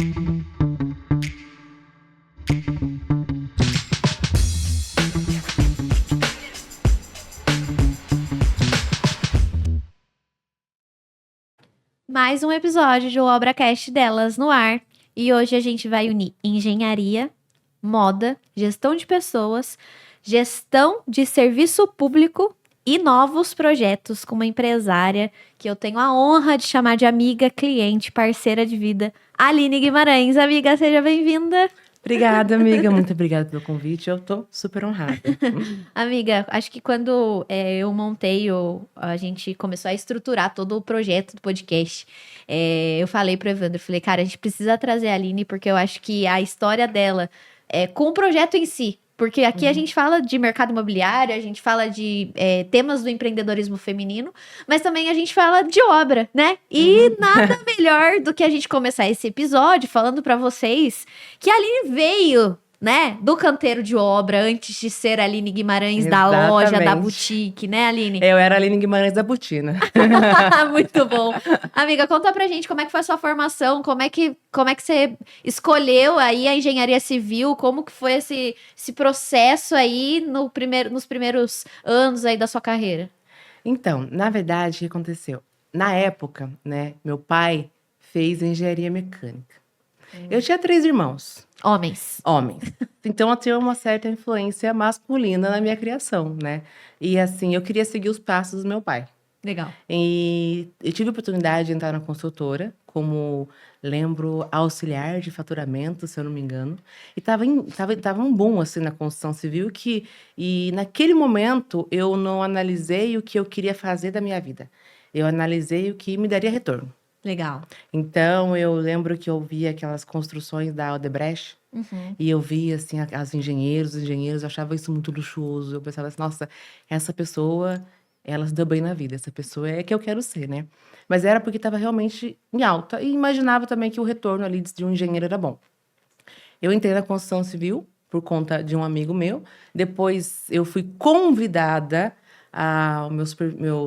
Mais um episódio do ObraCast delas no ar. E hoje a gente vai unir engenharia, moda, gestão de pessoas, gestão de serviço público e novos projetos com uma empresária que eu tenho a honra de chamar de amiga, cliente, parceira de vida, Aline Guimarães. Amiga, seja bem-vinda. Obrigada, amiga. Muito obrigada pelo convite. Eu tô super honrada. Amiga, acho que quando eu montei, a gente começou a estruturar todo o projeto do podcast, eu falei pro Evandro, falei, cara, a gente precisa trazer a Aline, porque eu acho que a história dela, com o projeto em si, porque aqui a gente fala de mercado imobiliário, a gente fala de temas do empreendedorismo feminino, mas também a gente fala de obra, né? E nada melhor do que a gente começar esse episódio falando pra vocês que a Aline veio, né, do canteiro de obra, antes de ser a Aline Guimarães da loja, da Exatamente. boutique, né, Aline? Eu era a Aline Guimarães da Butina. Muito bom. Amiga, conta pra gente como é que foi a sua formação, como é que você escolheu aí a engenharia civil, como que foi esse processo aí nos primeiros anos aí da sua carreira? Então, na verdade, o que aconteceu? Na época, né, meu pai fez engenharia mecânica. Eu tinha 3 irmãos, Homens. homens. Então, eu tinha uma certa influência masculina na minha criação, né? E assim, eu queria seguir os passos do meu pai. Legal. E eu tive a oportunidade de entrar na construtora, como lembro, auxiliar de faturamento, se eu não me engano. E tava um boom assim na construção civil e naquele momento eu não analisei o que eu queria fazer da minha vida. Eu analisei o que me daria retorno. Legal. Então eu lembro que eu via aquelas construções da Odebrecht e eu via assim os engenheiros, eu achava isso muito luxuoso. Eu pensava assim, nossa, essa pessoa, ela se deu bem na vida, essa pessoa é que eu quero ser, né? Mas era porque estava realmente em alta e imaginava também que o retorno ali de um engenheiro era bom. Eu entrei na construção civil por conta de um amigo meu. Depois eu fui convidada, meus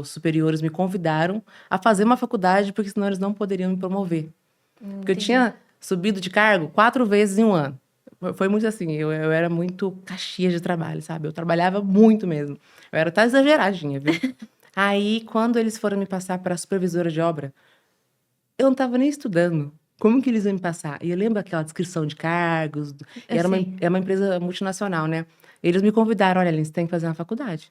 superiores me convidaram a fazer uma faculdade, porque senão eles não poderiam me promover. Porque eu tinha subido de cargo 4 vezes em um ano. Foi muito assim, eu era muito caxias de trabalho, sabe? Eu trabalhava muito mesmo. Eu era até exageradinha, viu? Aí, quando eles foram me passar para supervisora de obra, eu não estava nem estudando. Como que eles iam me passar? E eu lembro aquela descrição de cargos, e era uma empresa multinacional, né? Eles me convidaram, olha, Aline, você tem que fazer uma faculdade.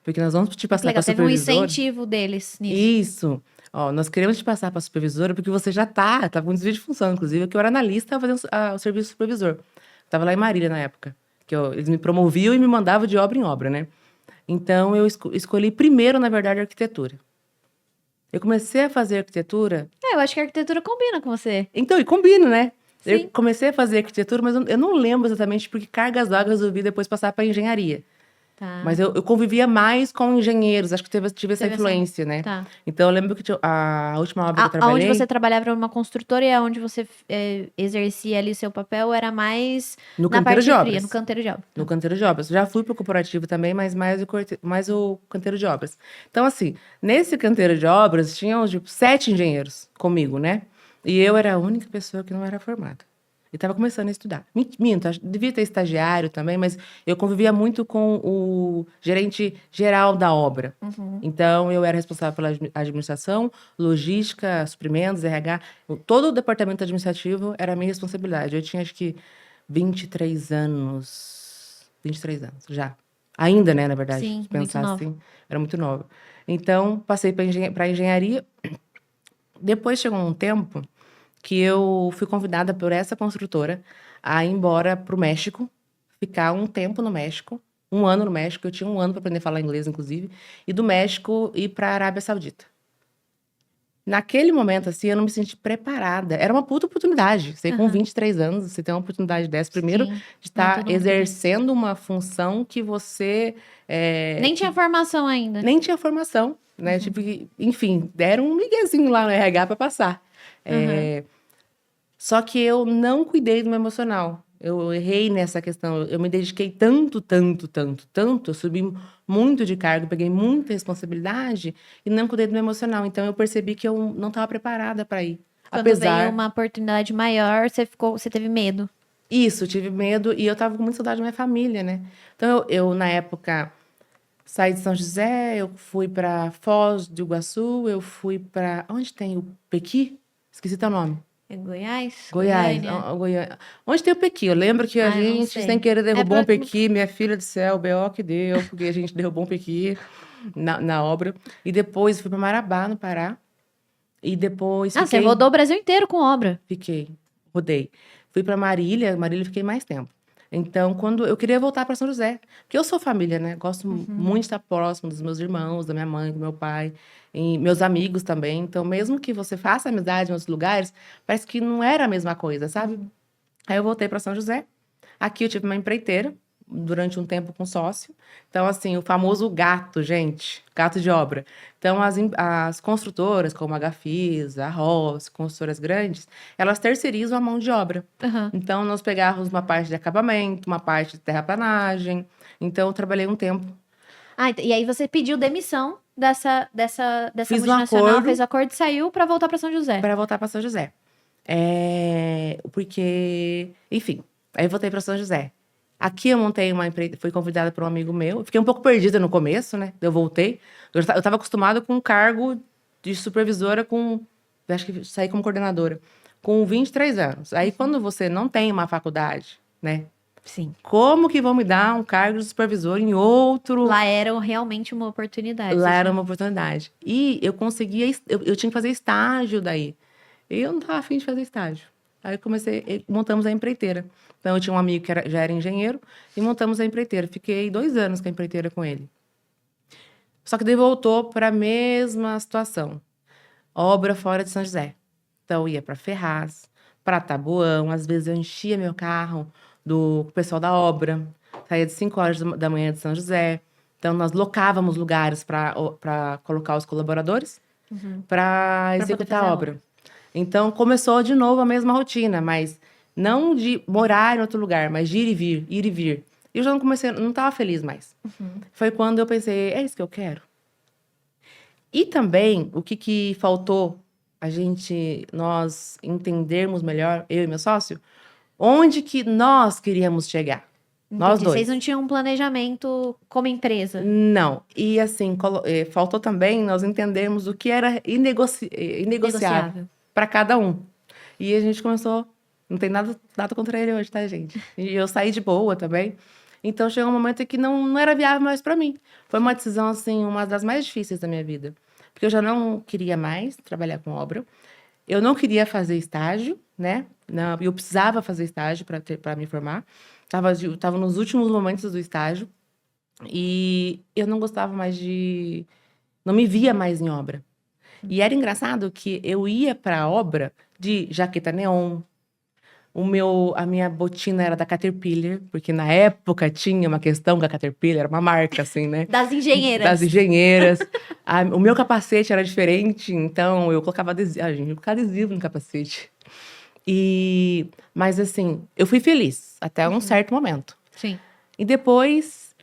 Porque nós vamos te passar para Teve um supervisora. incentivo deles nisso. Isso. Ó, nós queremos te passar para supervisora porque você já tá com desvio de função, inclusive, que eu era analista fazendo o serviço supervisor. Tava lá em Marília na época, eles me promoviam e me mandavam de obra em obra, né? Então eu escolhi primeiro, na verdade, arquitetura. Eu comecei a fazer arquitetura. Eu acho que a arquitetura combina com você. Então, e combina, né? Sim. Eu comecei a fazer arquitetura, mas eu não lembro exatamente por que cargas d'água eu resolvi depois passar para engenharia. Tá. Mas eu convivia mais com engenheiros, acho que tive essa influência, né? Tá. Então eu lembro que a última obra que eu trabalhei... Aonde você trabalhava era uma construtora e aonde você exercia ali seu papel era mais no na canteiro parte de obras. fria, no canteiro de obras. No canteiro de obras. Já fui pro corporativo também, mas mais o canteiro de obras. Então, assim, nesse canteiro de obras, tinham, tipo, 7 engenheiros comigo, né? E eu era a única pessoa que não era formada. E estava começando a estudar. Minto, devia ter estagiário também, mas eu convivia muito com o gerente geral da obra. Então, eu era responsável pela administração, logística, suprimentos, RH. Todo o departamento administrativo era a minha responsabilidade. Eu tinha, acho que, 23 anos. 23 anos, já. Ainda, né, na verdade. Sim, pensar muito nova. assim, era muito nova. Então, passei para engenharia. Depois chegou um tempo que eu fui convidada por essa construtora a ir embora para o México, ficar um tempo no México, 1 ano no México. Eu tinha 1 ano para aprender a falar inglês, inclusive, e do México ir para a Arábia Saudita. Naquele momento, assim, eu não me senti preparada. Era uma puta oportunidade. Você com 23 anos, você tem uma oportunidade dessa. Primeiro, Sim, de não é estar todo mundo exercendo uma função que você... Nem tinha formação ainda. Nem tinha formação, né? Tipo, enfim, deram um miguezinho lá no RH para passar. Só que eu não cuidei do meu emocional. Eu errei nessa questão. Eu me dediquei tanto, eu subi muito de cargo, peguei muita responsabilidade e não cuidei do meu emocional. Então, eu percebi que eu não estava preparada para ir. Quando veio uma oportunidade maior, você teve medo. Isso, tive medo e eu tava com muita saudade da minha família, né? Então, eu na época, saí de São José, eu fui pra Foz do Iguaçu, eu fui pra... Onde tem o Pequi? Esqueci teu nome. É Goiás? Goiás. Onde tem o Pequi? Eu lembro que a gente, sem querer, derrubou um Pequi. Minha filha do céu, o B.O. que deu, porque a gente derrubou um Pequi na obra. E depois fui pra Marabá, no Pará. E depois você rodou o Brasil inteiro com obra. Rodei. Fui pra Marília fiquei mais tempo. Então, quando eu queria voltar para São José, porque eu sou família, né? Gosto muito de estar próximo dos meus irmãos, da minha mãe, do meu pai, e meus amigos também. Então, mesmo que você faça amizade em outros lugares, parece que não era a mesma coisa, sabe? Aí eu voltei para São José. Aqui eu tive uma empreiteira durante um tempo com sócio. Então, assim, o famoso gato, gente, gato de obra. Então, as construtoras, como a Gafisa, a Ross, construtoras grandes, elas terceirizam a mão de obra. Então, nós pegávamos uma parte de acabamento, uma parte de terraplanagem. Então, eu trabalhei um tempo. E aí você pediu demissão dessa multinacional, fez o acordo e saiu para voltar para São José. Para voltar para São José. Porque, enfim, aí eu voltei para São José. Aqui eu montei uma empresa, fui convidada por um amigo meu. Fiquei um pouco perdida no começo, né? Eu voltei. Eu estava acostumada com um cargo de supervisora acho que saí como coordenadora, com 23 anos. Aí quando você não tem uma faculdade, né? Sim. Como que vão me dar um cargo de supervisor em outro... Lá era realmente uma oportunidade. Lá era uma oportunidade. E eu conseguia... Eu tinha que fazer estágio daí. E eu não estava afim de fazer estágio. Aí montamos a empreiteira. Então, eu tinha um amigo que já era engenheiro e montamos a empreiteira. Fiquei 2 anos com a empreiteira com ele. Só que daí voltou para a mesma situação. Obra fora de São José. Então, eu ia para Ferraz, para Taboão. Às vezes, eu enchia meu carro do pessoal da obra. Saía de 5 horas da manhã de São José. Então, nós locávamos lugares para colocar os colaboradores para executar a obra. Então, começou de novo a mesma rotina, mas não de morar em outro lugar, mas de ir e vir, ir e vir. E eu já não estava feliz mais. Foi quando eu pensei, é isso que eu quero? E também, o que faltou nós entendermos melhor, eu e meu sócio, onde que nós queríamos chegar. Nós dois. Vocês não tinham um planejamento como empresa? Não. E assim, faltou também nós entendermos o que era inegociável para cada um. E a gente começou... Não tem nada contra ele hoje, tá, gente? E eu saí de boa também. Então, chegou um momento em que não era viável mais para mim. Foi uma decisão, assim, uma das mais difíceis da minha vida. Porque eu já não queria mais trabalhar com obra. Eu não queria fazer estágio, né? Eu precisava fazer estágio para me formar. Tava nos últimos momentos do estágio. E eu não gostava mais não me via mais em obra. E era engraçado que eu ia para a obra de jaqueta neon. A minha botina era da Caterpillar, porque na época tinha uma questão que a Caterpillar era uma marca, assim, né? Das engenheiras. Das engenheiras. O meu capacete era diferente, então eu colocava adesivo. Gente, eu colocava adesivo no capacete. Mas, assim, eu fui feliz até um certo momento. Sim. E depois,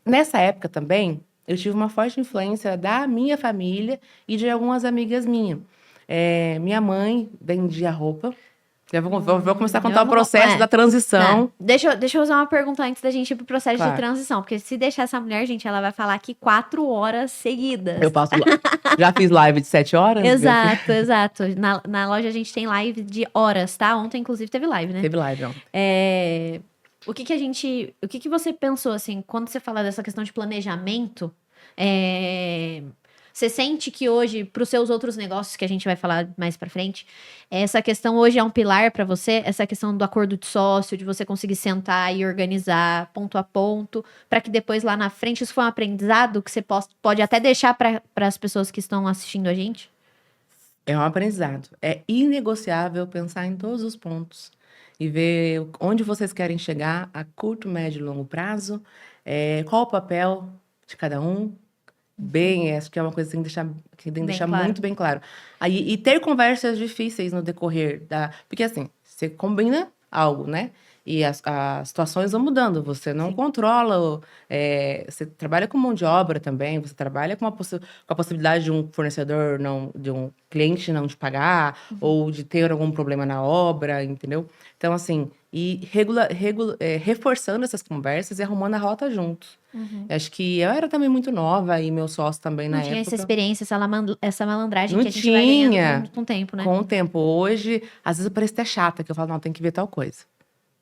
nessa época também, eu tive uma forte influência da minha família e de algumas amigas minhas. Minha mãe vendia roupa. Já vou começar a contar o processo da transição. Deixa eu fazer uma pergunta antes da gente ir pro processo de transição. Porque se deixar essa mulher, gente, ela vai falar aqui 4 horas seguidas. Eu faço... Já fiz live de 7 horas? Exato. Na loja a gente tem live de horas, tá? Ontem, inclusive, teve live, né? Teve live, ontem. O que você pensou, assim, quando você fala dessa questão de planejamento... Você sente que hoje, para os seus outros negócios, que a gente vai falar mais para frente, essa questão hoje é um pilar para você? Essa questão do acordo de sócio, de você conseguir sentar e organizar ponto a ponto, para que depois lá na frente isso foi um aprendizado que você pode até deixar para as pessoas que estão assistindo a gente? É um aprendizado. É inegociável pensar em todos os pontos e ver onde vocês querem chegar a curto, médio e longo prazo, qual o papel de cada um. Acho que é uma coisa que tem que deixar muito bem claro. E ter conversas difíceis no decorrer Porque assim, você combina algo, né? E as situações vão mudando, você não controla, você trabalha com mão de obra também, você trabalha com a possibilidade de um fornecedor de um cliente não te pagar, ou de ter algum problema na obra, entendeu? Então, assim, reforçando essas conversas e arrumando a rota juntos. Acho que eu era também muito nova e meu sócio também Não na tinha essa época. experiência, essa malandragem Não que a gente vai ganhando tinha. com o tempo, né? Com o tempo. Hoje, às vezes eu pareço até chata, que eu falo, não, tem que ver tal coisa.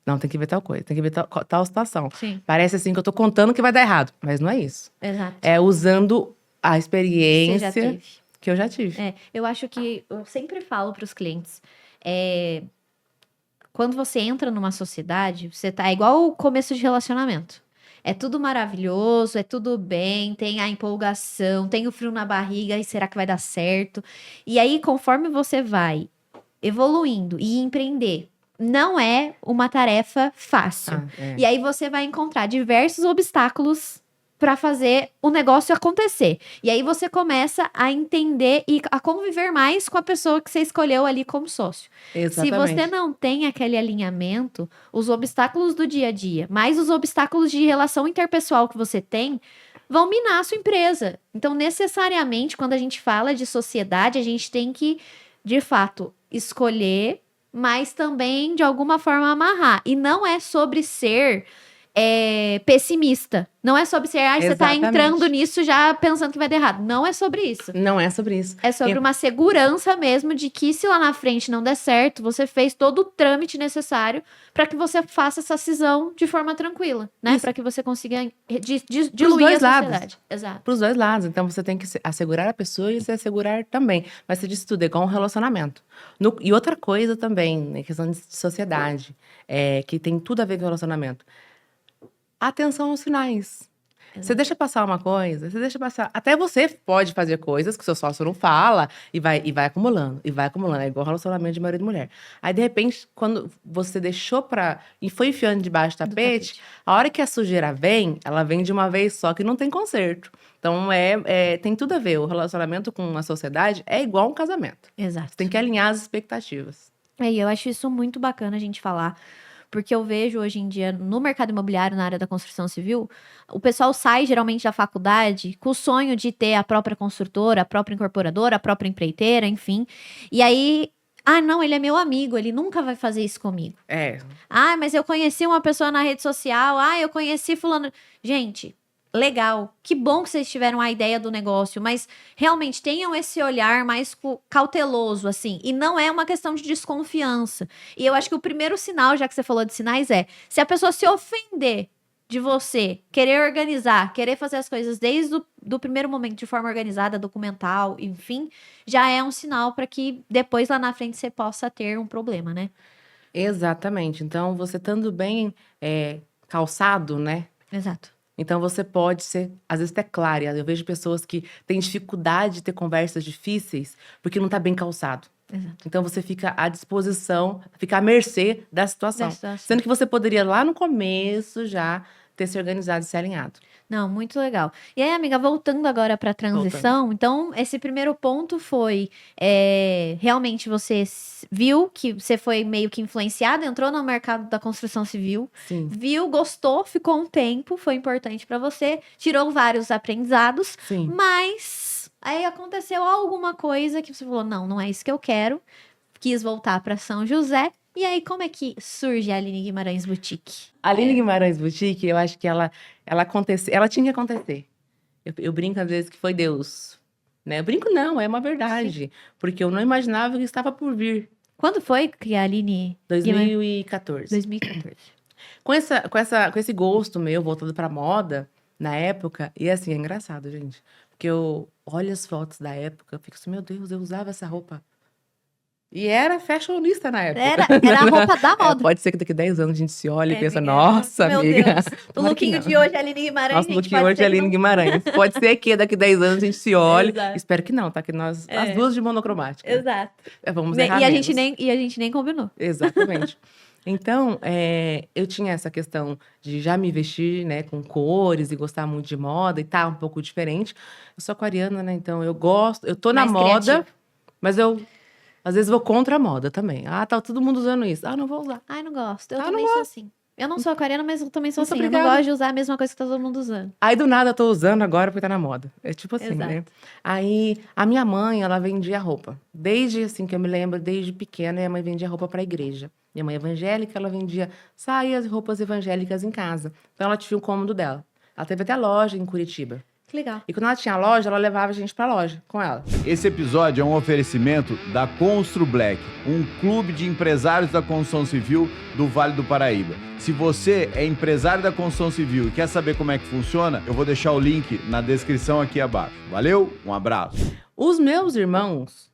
Não, tem que ver tal coisa, tem que ver tal situação. Sim. Parece assim que eu tô contando que vai dar errado, mas não é isso. Exato. É usando a experiência Você já teve. que eu já tive. Eu acho que eu sempre falo para os clientes, quando você entra numa sociedade, você tá igual o começo de relacionamento. É tudo maravilhoso, é tudo bem, tem a empolgação, tem o frio na barriga, e será que vai dar certo? E aí, conforme você vai evoluindo e empreender, não é uma tarefa fácil. E aí você vai encontrar diversos obstáculos para fazer o negócio acontecer. E aí você começa a entender e a conviver mais com a pessoa que você escolheu ali como sócio. Exatamente. Se você não tem aquele alinhamento, os obstáculos do dia a dia, mais os obstáculos de relação interpessoal que você tem, vão minar a sua empresa. Então, necessariamente, quando a gente fala de sociedade, a gente tem que, de fato, escolher, mas também, de alguma forma, amarrar. E não é sobre ser pessimista. Não é sobre ser, você tá entrando nisso já pensando que vai dar errado. Não é sobre isso. Não é sobre isso. É sobre uma segurança mesmo de que se lá na frente não der certo, você fez todo o trâmite necessário para que você faça essa cisão de forma tranquila, né? Para que você consiga diluir a sociedade. Exato. Para os dois lados. Então, você tem que assegurar a pessoa e se assegurar também. Mas você disse tudo, é igual um relacionamento. E outra coisa também, né, questão de sociedade, que tem tudo a ver com relacionamento. Atenção aos sinais. Você deixa passar uma coisa, você deixa passar. Até você pode fazer coisas que o seu sócio não fala e vai acumulando, e vai acumulando. É igual relacionamento de marido e mulher. Aí, de repente, quando você deixou e foi enfiando debaixo do tapete, a hora que a sujeira vem, ela vem de uma vez só, que não tem conserto. Então, tem tudo a ver. O relacionamento com a sociedade é igual um casamento. Exato. Você tem que alinhar as expectativas. E eu acho isso muito bacana a gente falar. Porque eu vejo hoje em dia, no mercado imobiliário, na área da construção civil, o pessoal sai geralmente da faculdade com o sonho de ter a própria construtora, a própria incorporadora, a própria empreiteira, enfim. E aí, não, ele é meu amigo, ele nunca vai fazer isso comigo. Mas eu conheci uma pessoa na rede social, eu conheci fulano. Gente, legal, que bom que vocês tiveram a ideia do negócio, mas realmente tenham esse olhar mais cauteloso, assim, e não é uma questão de desconfiança. E eu acho que o primeiro sinal, já que você falou de sinais, se a pessoa se ofender de você, querer organizar, querer fazer as coisas desde do primeiro momento de forma organizada, documental, enfim, já é um sinal para que depois lá na frente você possa ter um problema, né? Exatamente. Então, você estando bem calçado, né? Exato. Então, você pode ser, às vezes, até clara. Eu vejo pessoas que têm dificuldade de ter conversas difíceis porque não está bem calçado. Exato. Então, você fica à disposição, fica à mercê da situação. Sendo que você poderia, lá no começo, já ter se organizado e se alinhado. Não, muito legal. E aí, amiga, voltando agora para a transição, então, esse primeiro ponto foi, realmente você viu que você foi meio que influenciada, entrou no mercado da construção civil, Sim. Viu, gostou, ficou um tempo, foi importante para você, tirou vários aprendizados, Sim. Mas aí aconteceu alguma coisa que você falou, não é isso que eu quero, quis voltar para São José. E aí, como é que surge a Aline Guimarães Boutique? A Aline Guimarães Boutique, eu acho que ela tinha que acontecer. Eu brinco às vezes que foi Deus, né? Eu brinco não, é uma verdade. Sim. Porque eu não imaginava que estava por vir. Quando foi que a Aline... 2014. 2014. Com esse gosto meu voltado pra moda, na época, e assim, é engraçado, gente. Porque eu olho as fotos da época, eu fico assim, meu Deus, eu usava essa roupa. E era fashionista na época. Era a roupa da moda. Pode ser que daqui a 10 anos a gente se olhe e pensa, nossa, meu amiga. Deus. O lookinho de hoje é Aline Guimarães. Nosso lookinho hoje é Aline Guimarães. Pode ser que daqui a 10 anos a gente se olhe. Exato. Espero que não, tá? Que nós, as duas de monocromática. Exato. Vamos errar e a gente nem combinou. Exatamente. Então, eu tinha essa questão de já me vestir, né, com cores e gostar muito de moda e tá um pouco diferente. Eu sou aquariana, né? Então eu tô na moda, mas eu Às vezes vou contra a moda também. Ah, tá todo mundo usando isso. Ah, não vou usar. Ai, não gosto. Eu Ah, também não sou gosto. assim. Eu não sou aquariana, mas eu também sou Muito assim. Eu não obrigada. gosto de usar a mesma coisa que tá todo mundo usando. Aí, do nada, eu tô usando agora porque tá na moda. É tipo assim, né? Exato. Aí, a minha mãe, ela vendia roupa. Desde, assim, que eu me lembro, desde pequena, minha mãe vendia roupa pra igreja. Minha mãe é evangélica, ela vendia saias e roupas evangélicas em casa. Então, ela tinha o cômodo dela. Ela teve até loja em Curitiba. Que legal. E quando ela tinha loja, ela levava a gente pra loja com ela. Esse episódio é um oferecimento da Constru Black, um clube de empresários da construção civil do Vale do Paraíba. Se você é empresário da construção civil e quer saber como é que funciona, eu vou deixar o link na descrição aqui abaixo. Valeu, um abraço. Os meus irmãos,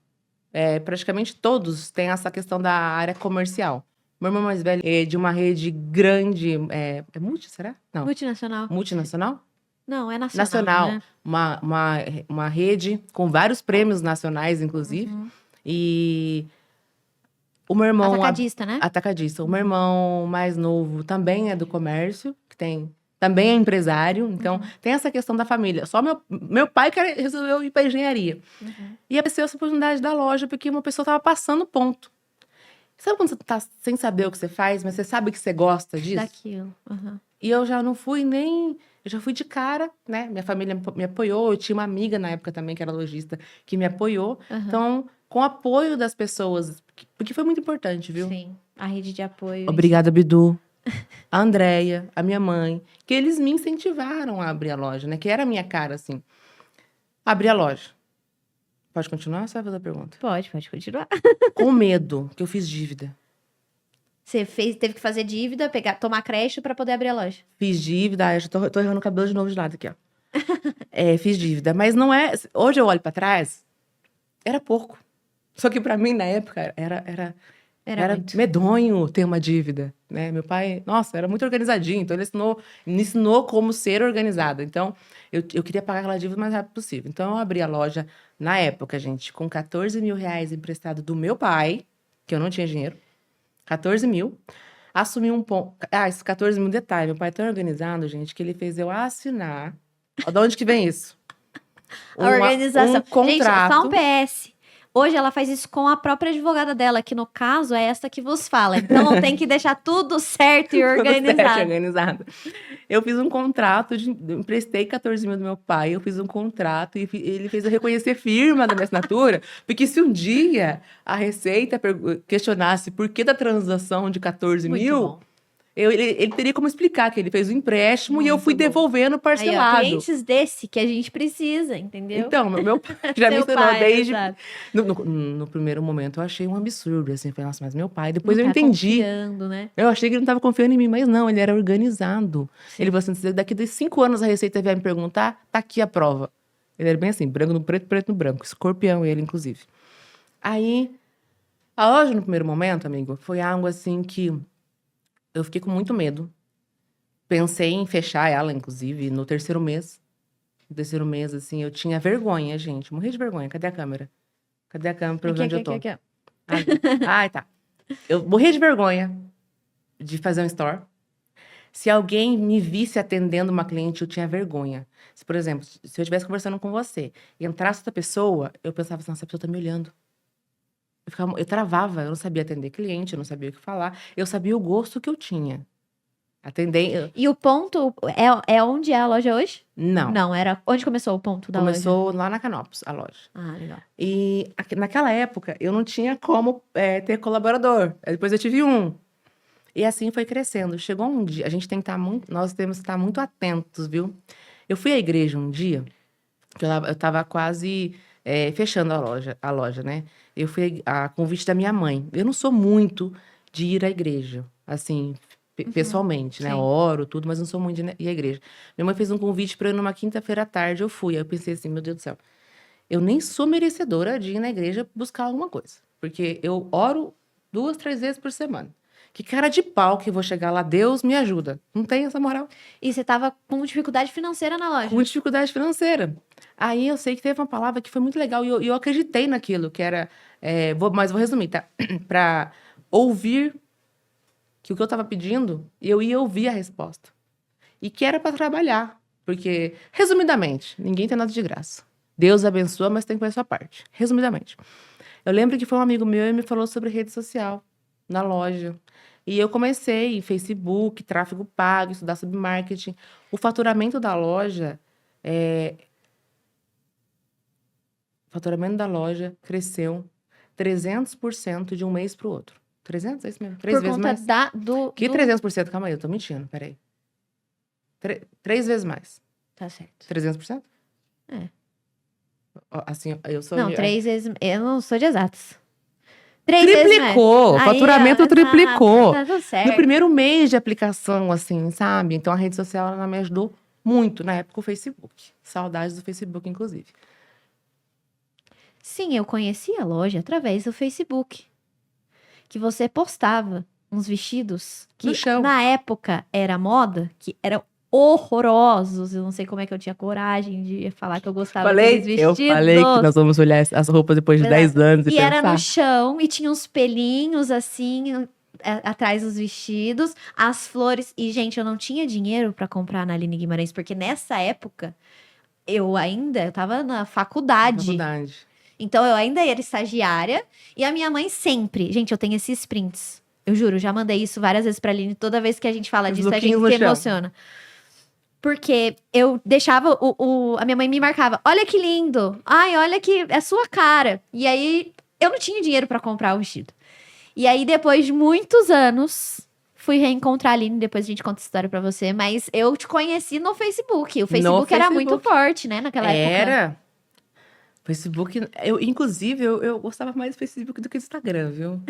praticamente todos, têm essa questão da área comercial. Meu irmão mais velho é de uma rede grande, é multi, será? Não. Multinacional. Multinacional? Não, é nacional. Nacional. Né? Uma rede com vários prêmios nacionais, inclusive. E o meu irmão... Atacadista, né? Atacadista. O meu irmão mais novo também é do comércio, também é empresário. Então, tem essa questão da família. Só meu pai que resolveu ir para engenharia. E apareceu essa oportunidade da loja, porque uma pessoa estava passando ponto. Sabe quando você tá sem saber o que você faz, mas você sabe que você gosta disso? Daquilo. E eu já não fui nem... Eu já fui de cara, né? Minha família me apoiou. Eu tinha uma amiga na época também, que era lojista, que me apoiou. Então, com o apoio das pessoas... Porque foi muito importante, viu? Sim, a rede de apoio. Obrigada, Bidu. A Andréia, a minha mãe. Que eles me incentivaram a abrir a loja, né? Que era a minha cara, assim. Abrir a loja. Pode continuar ou você vai fazer a pergunta? Pode continuar. Com medo, que eu fiz dívida. Você teve que fazer dívida, tomar crédito pra poder abrir a loja. Fiz dívida, eu já tô errando o cabelo de novo de lado aqui, ó. Fiz dívida, mas não é... Hoje eu olho pra trás, era pouco. Só que pra mim, na época, era muito medonho ter uma dívida, né? Meu pai, nossa, era muito organizadinho, então ele me ensinou como ser organizada. Então, eu queria pagar aquela dívida o mais rápido possível. Então, eu abri a loja, na época, gente, com 14 mil reais emprestado do meu pai, que eu não tinha dinheiro. 14 mil. Assumi um ponto... esses 14 mil, detalhe. Meu pai é tão organizado, gente, que ele fez eu assinar... De onde que vem isso? A organização. Um contrato. Gente, só um PS. Hoje ela faz isso com a própria advogada dela, que no caso é essa que vos fala. Então tem que deixar tudo certo e organizado. Tudo certo e organizado. Eu fiz um contrato, emprestei 14 mil do meu pai, eu fiz um contrato e ele fez eu reconhecer firma da minha assinatura, porque se um dia a Receita questionasse por que da transação de 14 Muito mil... bom. Ele teria como explicar que ele fez o empréstimo Muito e eu fui bom. devolvendo parcelado. Aí, ó, clientes desse que a gente precisa, entendeu? Então, meu pai já me Seu ensinou pai, desde... exato. No primeiro momento eu achei um absurdo, assim, falei, nossa, mas meu pai... Depois Não eu tá entendi. confiando, né? Eu achei que ele não estava confiando em mim, mas não, ele era organizado. Sim. Ele falou assim, se daqui a 5 anos a Receita vier me perguntar, tá aqui a prova. Ele era bem assim, branco no preto, preto no branco. Escorpião ele, inclusive. Aí, a loja no primeiro momento, amigo, foi algo assim que eu fiquei com muito medo. Pensei em fechar ela, inclusive, no terceiro mês. No terceiro mês, assim, eu tinha vergonha, gente. Morri de vergonha. Cadê a câmera? Cadê a câmera pra ver onde eu tô? Aqui, ó. Ai, tá. Eu morri de vergonha de fazer um store. Se alguém me visse atendendo uma cliente, eu tinha vergonha. Se, por exemplo, se eu estivesse conversando com você e entrasse outra pessoa, eu pensava assim, essa pessoa tá me olhando. Eu travava, eu não sabia atender cliente, eu não sabia o que falar. Eu sabia o gosto que eu tinha. Atender... E o ponto é onde é a loja hoje? Não. Não, era... Onde começou o ponto da loja? Começou lá na Canópolis, a loja. Ah, legal. E naquela época, eu não tinha como ter colaborador. Depois eu tive um. E assim foi crescendo. Chegou um dia, nós temos que estar muito atentos, viu? Eu fui à igreja um dia, que eu tava quase fechando a loja, né? Eu fui a convite da minha mãe. Eu não sou muito de ir à igreja, assim... pessoalmente, né? Sim. Oro, tudo, mas não sou muito de ir à igreja. Minha mãe fez um convite para eu ir numa quinta-feira à tarde, eu fui. Aí eu pensei assim, meu Deus do céu, eu nem sou merecedora de ir na igreja buscar alguma coisa. Porque eu oro 2, 3 vezes por semana. Que cara de pau que eu vou chegar lá, Deus me ajuda. Não tem essa moral. E você tava com dificuldade financeira na loja? Com dificuldade financeira. Aí eu sei que teve uma palavra que foi muito legal e eu acreditei naquilo, que era... mas vou resumir, tá? Para ouvir... que o que eu estava pedindo, eu ia ouvir a resposta. E que era para trabalhar. Porque, resumidamente, ninguém tem nada de graça. Deus abençoa, mas tem que fazer a sua parte. Resumidamente. Eu lembro que foi um amigo meu e me falou sobre rede social na loja. E eu comecei em Facebook, tráfego pago, estudar sobre marketing. O faturamento da loja, cresceu 300% de um mês para o outro. 300, é isso mesmo? 3 Por vezes conta mais. Que 300%? Calma aí, eu tô mentindo, peraí. 3 vezes mais. Tá certo. 300%? É. Assim, eu sou... Não, 3 vezes... Eu não sou de exatas. 3 vezes mais. Triplicou! O faturamento triplicou. Tá tudo certo. No primeiro mês de aplicação, assim, sabe? Então, a rede social, ela me ajudou muito. Na época, o Facebook. Saudades do Facebook, inclusive. Sim, eu conheci a loja através do Facebook. Que você postava uns vestidos que No chão. na época era moda, que eram horrorosos. Eu não sei como é que eu tinha coragem de falar que eu gostava daqueles Eu vestidos. falei que nós vamos olhar as roupas depois de 10 anos e E pensar. era no chão, e tinha uns pelinhos assim, atrás dos vestidos, as flores. E, gente, eu não tinha dinheiro pra comprar na Aline Guimarães, porque nessa época eu tava na faculdade. Então eu ainda era estagiária. E a minha mãe sempre. Gente, eu tenho esses prints. Eu juro, já mandei isso várias vezes pra Aline. Toda vez que a gente fala disso, a gente se emociona. Porque eu deixava a minha mãe me marcava. Olha que lindo. Ai, olha que é sua cara. E aí, eu não tinha dinheiro pra comprar o vestido. E aí, depois de muitos anos, fui reencontrar a Aline. Depois a gente conta a história pra você. Mas eu te conheci no Facebook. O Facebook era muito forte, né? Naquela época. Era. Facebook... Inclusive, eu gostava mais do Facebook do que do Instagram, viu?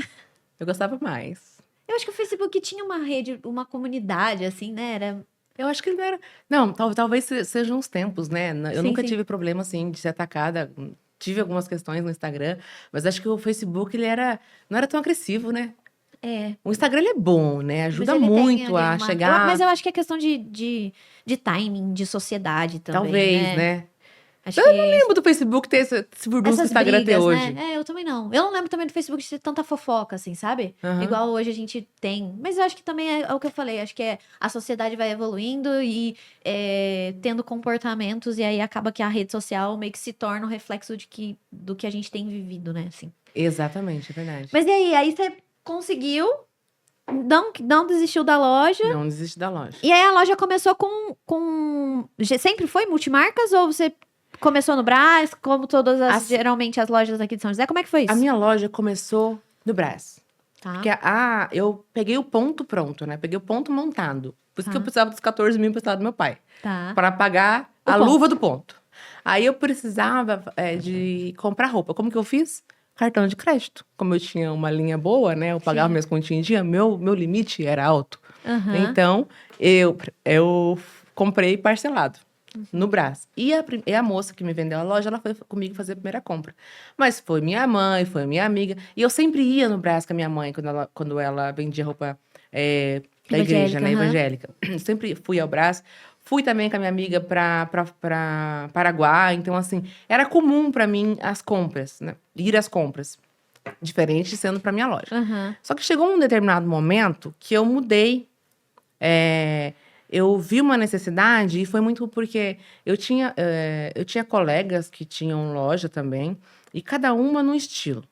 Eu gostava mais. Eu acho que o Facebook tinha uma rede, uma comunidade, assim, né? Eu acho que ele não era... Não, talvez sejam uns tempos, né? Eu nunca tive problema, assim, de ser atacada. Tive algumas questões no Instagram, mas acho que o Facebook, não era tão agressivo, né? É. O Instagram, ele é bom, né? Ajuda muito a chegar... Mas eu acho que é questão de timing, de sociedade também, talvez, né? Acho eu não lembro do Facebook ter esse burburinho do Instagram até hoje. Né? Eu também não. Eu não lembro também do Facebook ter tanta fofoca, assim, sabe? Igual hoje a gente tem. Mas eu acho que também é o que eu falei. Acho que a sociedade vai evoluindo e tendo comportamentos. E aí acaba que a rede social meio que se torna um reflexo do que a gente tem vivido, né? Assim. Exatamente, é verdade. Mas e aí? Aí você conseguiu... Não desistiu da loja? Não desisti da loja. E aí a loja começou com... Sempre foi multimarcas ou você... Começou no Brás, como geralmente as lojas aqui de São José? Como é que foi isso? A minha loja começou no Brás. Tá. Porque eu peguei o ponto pronto, né? Peguei o ponto montado. Por isso que eu precisava dos 14 mil emprestados do meu pai. Tá. Para pagar a luva do ponto. Aí eu precisava de comprar roupa. Como que eu fiz? Cartão de crédito. Como eu tinha uma linha boa, né? Eu pagava minhas continhas em dia. Meu limite era alto. Então, eu comprei parcelado. No Brás. E a moça que me vendeu a loja, ela foi comigo fazer a primeira compra. Mas foi minha mãe, foi minha amiga. E eu sempre ia no Brás com a minha mãe, quando ela vendia roupa da igreja, né? Evangélica. Sempre fui ao Brás. Fui também com a minha amiga para Paraguai. Então, assim, era comum para mim as compras, né? Ir às compras. Diferente sendo para minha loja. Só que chegou um determinado momento que eu mudei. Eu vi uma necessidade e foi muito porque eu tinha colegas que tinham loja também, e cada uma no estilo.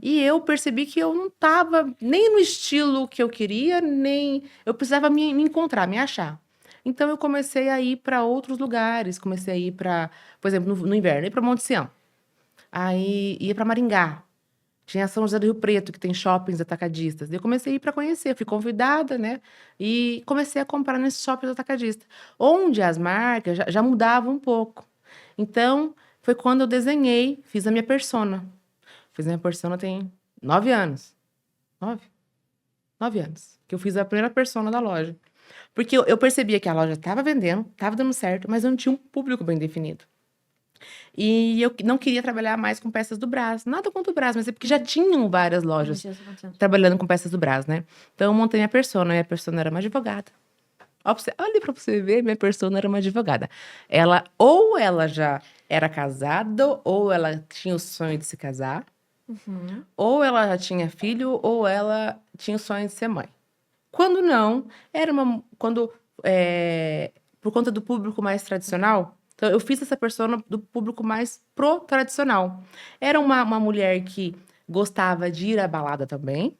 E eu percebi que eu não estava nem no estilo que eu queria, nem... Eu precisava me encontrar, me achar. Então, eu comecei a ir para outros lugares. Comecei a ir para, por exemplo, no inverno, ir para Monte Sião. Aí, ia para Maringá. Tinha São José do Rio Preto, que tem shoppings atacadistas. Eu comecei a ir para conhecer, fui convidada, né? E comecei a comprar nesses shoppings atacadistas, onde as marcas já mudavam um pouco. Então, foi quando eu desenhei, fiz a minha persona. Fiz a minha persona tem 9 anos. 9 anos. Que eu fiz a primeira persona da loja. Porque eu percebia que a loja estava vendendo, estava dando certo, mas eu não tinha um público bem definido. E eu não queria trabalhar mais com peças do Brás. Nada contra o Brás, mas é porque já tinham várias lojas trabalhando com peças do Brás, né? Então, eu montei minha persona. Minha persona era uma advogada. Olha pra você ver, minha persona era uma advogada. Ela já era casada, ou ela tinha o sonho de se casar, ou ela já tinha filho, ou ela tinha o sonho de ser mãe. Quando não, por conta do público mais tradicional, Então, eu fiz essa persona do público mais pro tradicional. Era uma mulher que gostava de ir à balada também,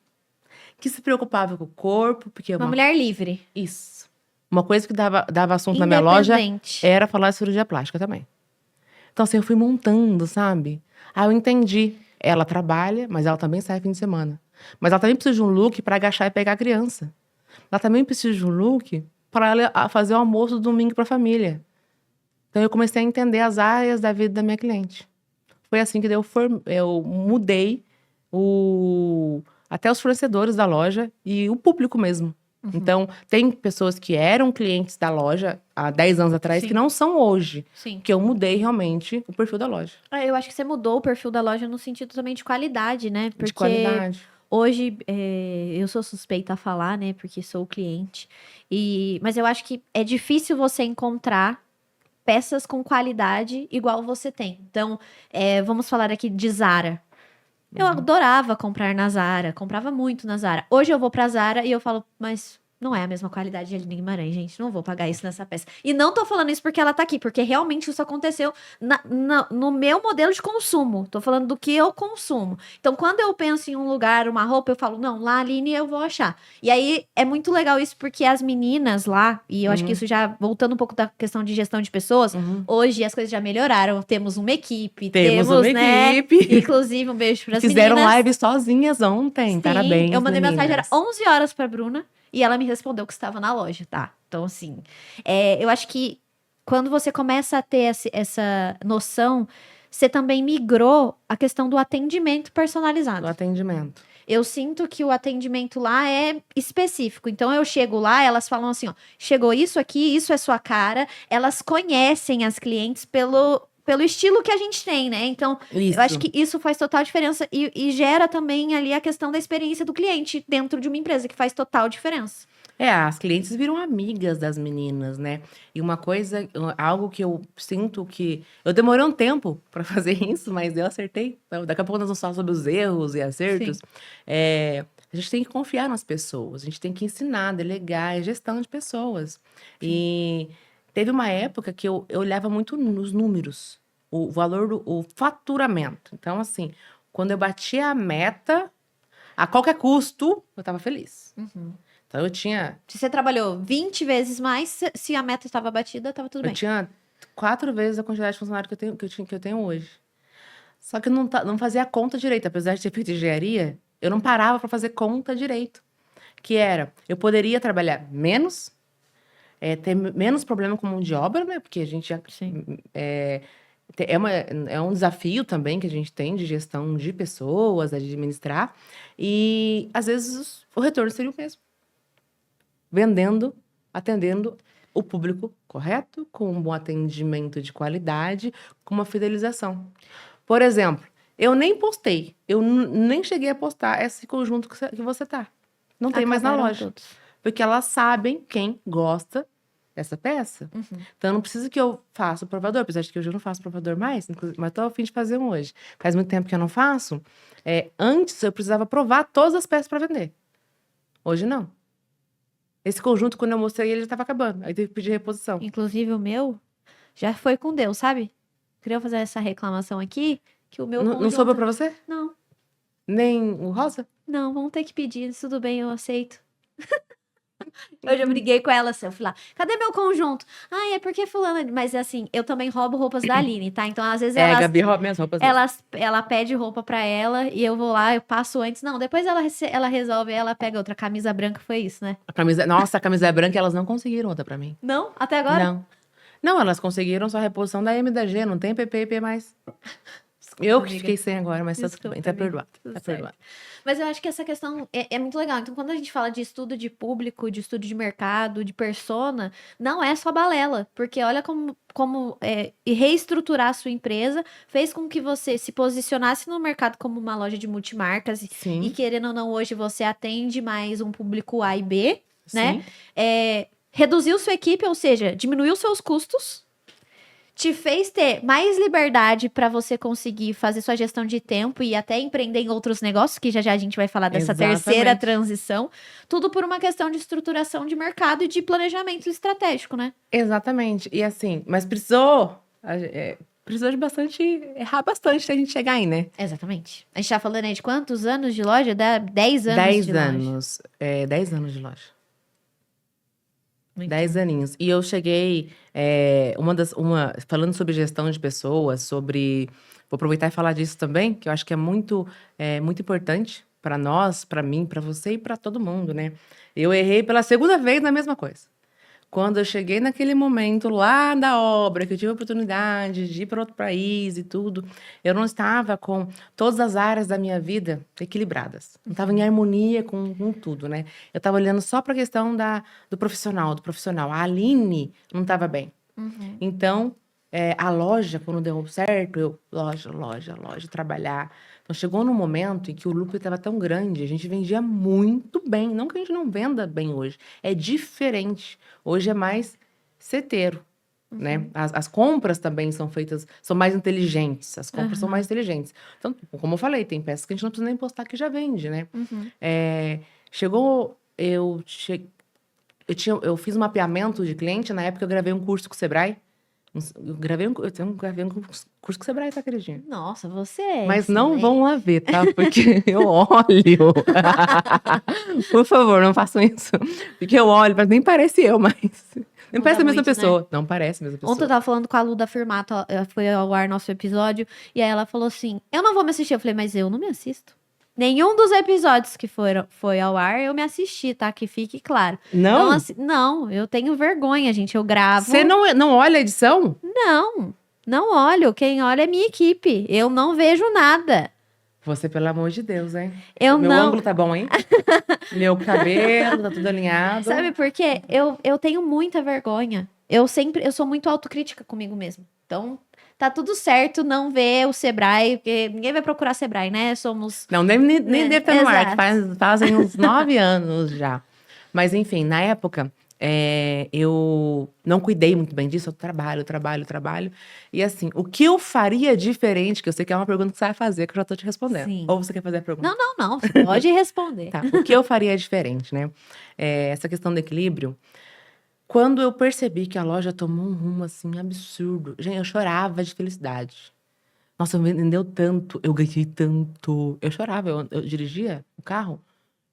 que se preocupava com o corpo, porque Uma mulher livre. Isso. Uma coisa que dava assunto na minha loja Independente. era falar de cirurgia plástica também. Então, assim, eu fui montando, sabe? Aí eu entendi. Ela trabalha, mas ela também sai fim de semana. Mas ela também precisa de um look para agachar e pegar a criança. Ela também precisa de um look para ela fazer o almoço do domingo para a família. Então, eu comecei a entender as áreas da vida da minha cliente. Foi assim que eu mudei até os fornecedores da loja e o público mesmo. Então, tem pessoas que eram clientes da loja há 10 anos atrás que não são hoje. Sim. Que eu mudei realmente o perfil da loja. Eu acho que você mudou o perfil da loja no sentido também de qualidade, né? Porque De qualidade. hoje, eu sou suspeita a falar, né? Porque sou cliente. Mas eu acho que é difícil você encontrar peças com qualidade igual você tem. Então, vamos falar aqui de Zara. Eu adorava comprar na Zara, comprava muito na Zara. Hoje eu vou pra Zara e eu falo, mas não é a mesma qualidade de Aline Guimarães, gente. Não vou pagar isso nessa peça. E não tô falando isso porque ela tá aqui, porque realmente isso aconteceu no meu modelo de consumo. Tô falando do que eu consumo. Então, quando eu penso em um lugar, uma roupa, eu falo, não, lá, Aline, eu vou achar. E aí, é muito legal isso, porque as meninas lá, e eu acho que isso já, voltando um pouco da questão de gestão de pessoas, hoje as coisas já melhoraram. Temos uma equipe. Temos uma equipe. Inclusive, um beijo pras meninas. Fizeram live sozinhas ontem. Sim, Parabéns, eu mandei meninas. mensagem, era 11 horas pra Bruna. E ela me respondeu que estava na loja, tá? Então, assim, eu acho que quando você começa a ter essa noção, você também migrou a questão do atendimento personalizado. Do atendimento. Eu sinto que o atendimento lá é específico. Então, eu chego lá, elas falam assim, ó, chegou isso aqui, isso é sua cara. Elas conhecem as clientes pelo estilo que a gente tem, né? Então, eu acho que isso faz total diferença e gera também ali a questão da experiência do cliente dentro de uma empresa, que faz total diferença. As clientes viram amigas das meninas, né? E uma coisa, algo que eu sinto que... Eu demorei um tempo para fazer isso, mas eu acertei. Então, daqui a pouco nós vamos falar sobre os erros e acertos. A gente tem que confiar nas pessoas, a gente tem que ensinar, delegar, é gestão de pessoas. Sim. E teve uma época que eu olhava muito nos números, o valor o faturamento. Então, assim, quando eu batia a meta, a qualquer custo, eu tava feliz. Então, eu tinha... Se você trabalhou 20 vezes mais, se a meta estava batida, estava tudo bem. Eu tinha 4 vezes a quantidade de funcionário que eu tenho hoje. Só que eu não fazia a conta direito. Apesar de ter feito engenharia, eu não parava para fazer conta direito. Que era, eu poderia trabalhar menos, ter menos problema com mão de obra, né? Porque a gente já... É um desafio também que a gente tem de gestão de pessoas, de administrar. E, às vezes, o retorno seria o mesmo. Vendendo, atendendo o público correto, com um bom atendimento de qualidade, com uma fidelização. Por exemplo, eu nem postei, eu nem cheguei a postar esse conjunto que você tá. Não tem mais na loja. Todos. Porque elas sabem quem gosta dessa peça. Então, não precisa que eu faça o provador, apesar de que hoje eu não faço provador mais, mas tô a fim de fazer um hoje. Faz muito tempo que eu não faço. Antes, eu precisava provar todas as peças para vender. Hoje, não. Esse conjunto, quando eu mostrei, ele já estava acabando. Aí teve que pedir reposição. Inclusive, o meu já foi com Deus, sabe? Queria fazer essa reclamação aqui, que o meu conjunto... Não sobrou pra você? Não. Nem o rosa? Não, vamos ter que pedir. Tudo bem, eu aceito. Eu já briguei com ela, assim, eu fui lá, cadê meu conjunto? É porque fulana... Mas, assim, eu também roubo roupas da Aline, tá? Então, às vezes, a Gabi rouba minhas roupas. Ela pede roupa pra ela e eu vou lá, eu passo antes. Não, depois ela resolve, ela pega outra camisa branca, foi isso, né? Nossa, a camisa branca, elas não conseguiram outra pra mim. Não? Até agora? Não. Não, elas conseguiram só a reposição da M e da G, não tem PP e P mais. Eu que fiquei sem agora, mas tá tudo bem, tá perdoado. Tá perdoado. Mas eu acho que essa questão é muito legal. Então, quando a gente fala de estudo de público, de estudo de mercado, de persona, não é só balela. Porque olha como reestruturar a sua empresa fez com que você se posicionasse no mercado como uma loja de multimarcas. Sim. E querendo ou não, hoje você atende mais um público A e B, Sim. né? Reduziu sua equipe, ou seja, diminuiu seus custos. Te fez ter mais liberdade para você conseguir fazer sua gestão de tempo e até empreender em outros negócios, que já a gente vai falar dessa terceira transição. Tudo por uma questão de estruturação de mercado e de planejamento estratégico, né? Exatamente. E assim, mas precisou Precisou de errar bastante pra gente chegar aí, né? Exatamente. A gente tá falando aí de quantos anos de loja? 10 anos 10 de loja. anos. 10 anos de loja. Muito 10 aninhos. E eu cheguei, falando sobre gestão de pessoas, vou aproveitar e falar disso também, que eu acho que é muito importante para nós, para mim, para você e para todo mundo, né? Eu errei pela segunda vez na mesma coisa. Quando eu cheguei naquele momento lá da obra, que eu tive a oportunidade de ir para outro país e tudo, eu não estava com todas as áreas da minha vida equilibradas. Não estava em harmonia com tudo, né? Eu estava olhando só para a questão do profissional. A Aline não estava bem. Então, a loja, quando deu certo, loja, trabalhar. Então, chegou num momento em que o lucro estava tão grande, a gente vendia muito bem. Não que a gente não venda bem hoje, é diferente. Hoje é mais seteiro, né? As compras também são mais inteligentes. As compras são mais inteligentes. Então, como eu falei, tem peças que a gente não precisa nem postar que já vende, né? Eu fiz um mapeamento de cliente, na época eu gravei um curso com o Sebrae. Eu gravei um curso com o Sebrae, tá, queridinha? Nossa, você é Mas não excelente. vão lá ver, tá? Porque eu olho. Por favor, não façam isso. Porque eu olho, mas nem parece eu, mas... Nem Muda parece a mesma muito, né? pessoa. Não parece a mesma pessoa. Ontem eu tava falando com a Lu da Firmato, foi ao ar nosso episódio, e aí ela falou assim, eu não vou me assistir. Eu falei, mas eu não me assisto. Nenhum dos episódios que foi ao ar, eu me assisti, tá? Que fique claro. Não? Então, assim, não, eu tenho vergonha, gente. Eu gravo. Você não olha a edição? Não olho. Quem olha é minha equipe. Eu não vejo nada. Você, pelo amor de Deus, hein? Eu Meu não... ângulo tá bom, hein? Meu cabelo tá tudo alinhado. Sabe por quê? Eu tenho muita vergonha. Eu sou muito autocrítica comigo mesma. Então, tá tudo certo não ver o Sebrae, porque ninguém vai procurar Sebrae, né? Somos... Não, nem deve estar no ar, Exato. que fazem uns 9 anos já. Mas, enfim, na época, eu não cuidei muito bem disso. Eu trabalho. E assim, o que eu faria diferente, que eu sei que é uma pergunta que você vai fazer, que eu já tô te respondendo. Sim. Ou você quer fazer a pergunta? Não. Você pode responder. Tá, o que eu faria diferente, né? Essa questão do equilíbrio. Quando eu percebi que a loja tomou um rumo, assim, absurdo. Gente, eu chorava de felicidade. Nossa, me vendeu tanto, eu ganhei tanto. Eu chorava, eu dirigia o carro,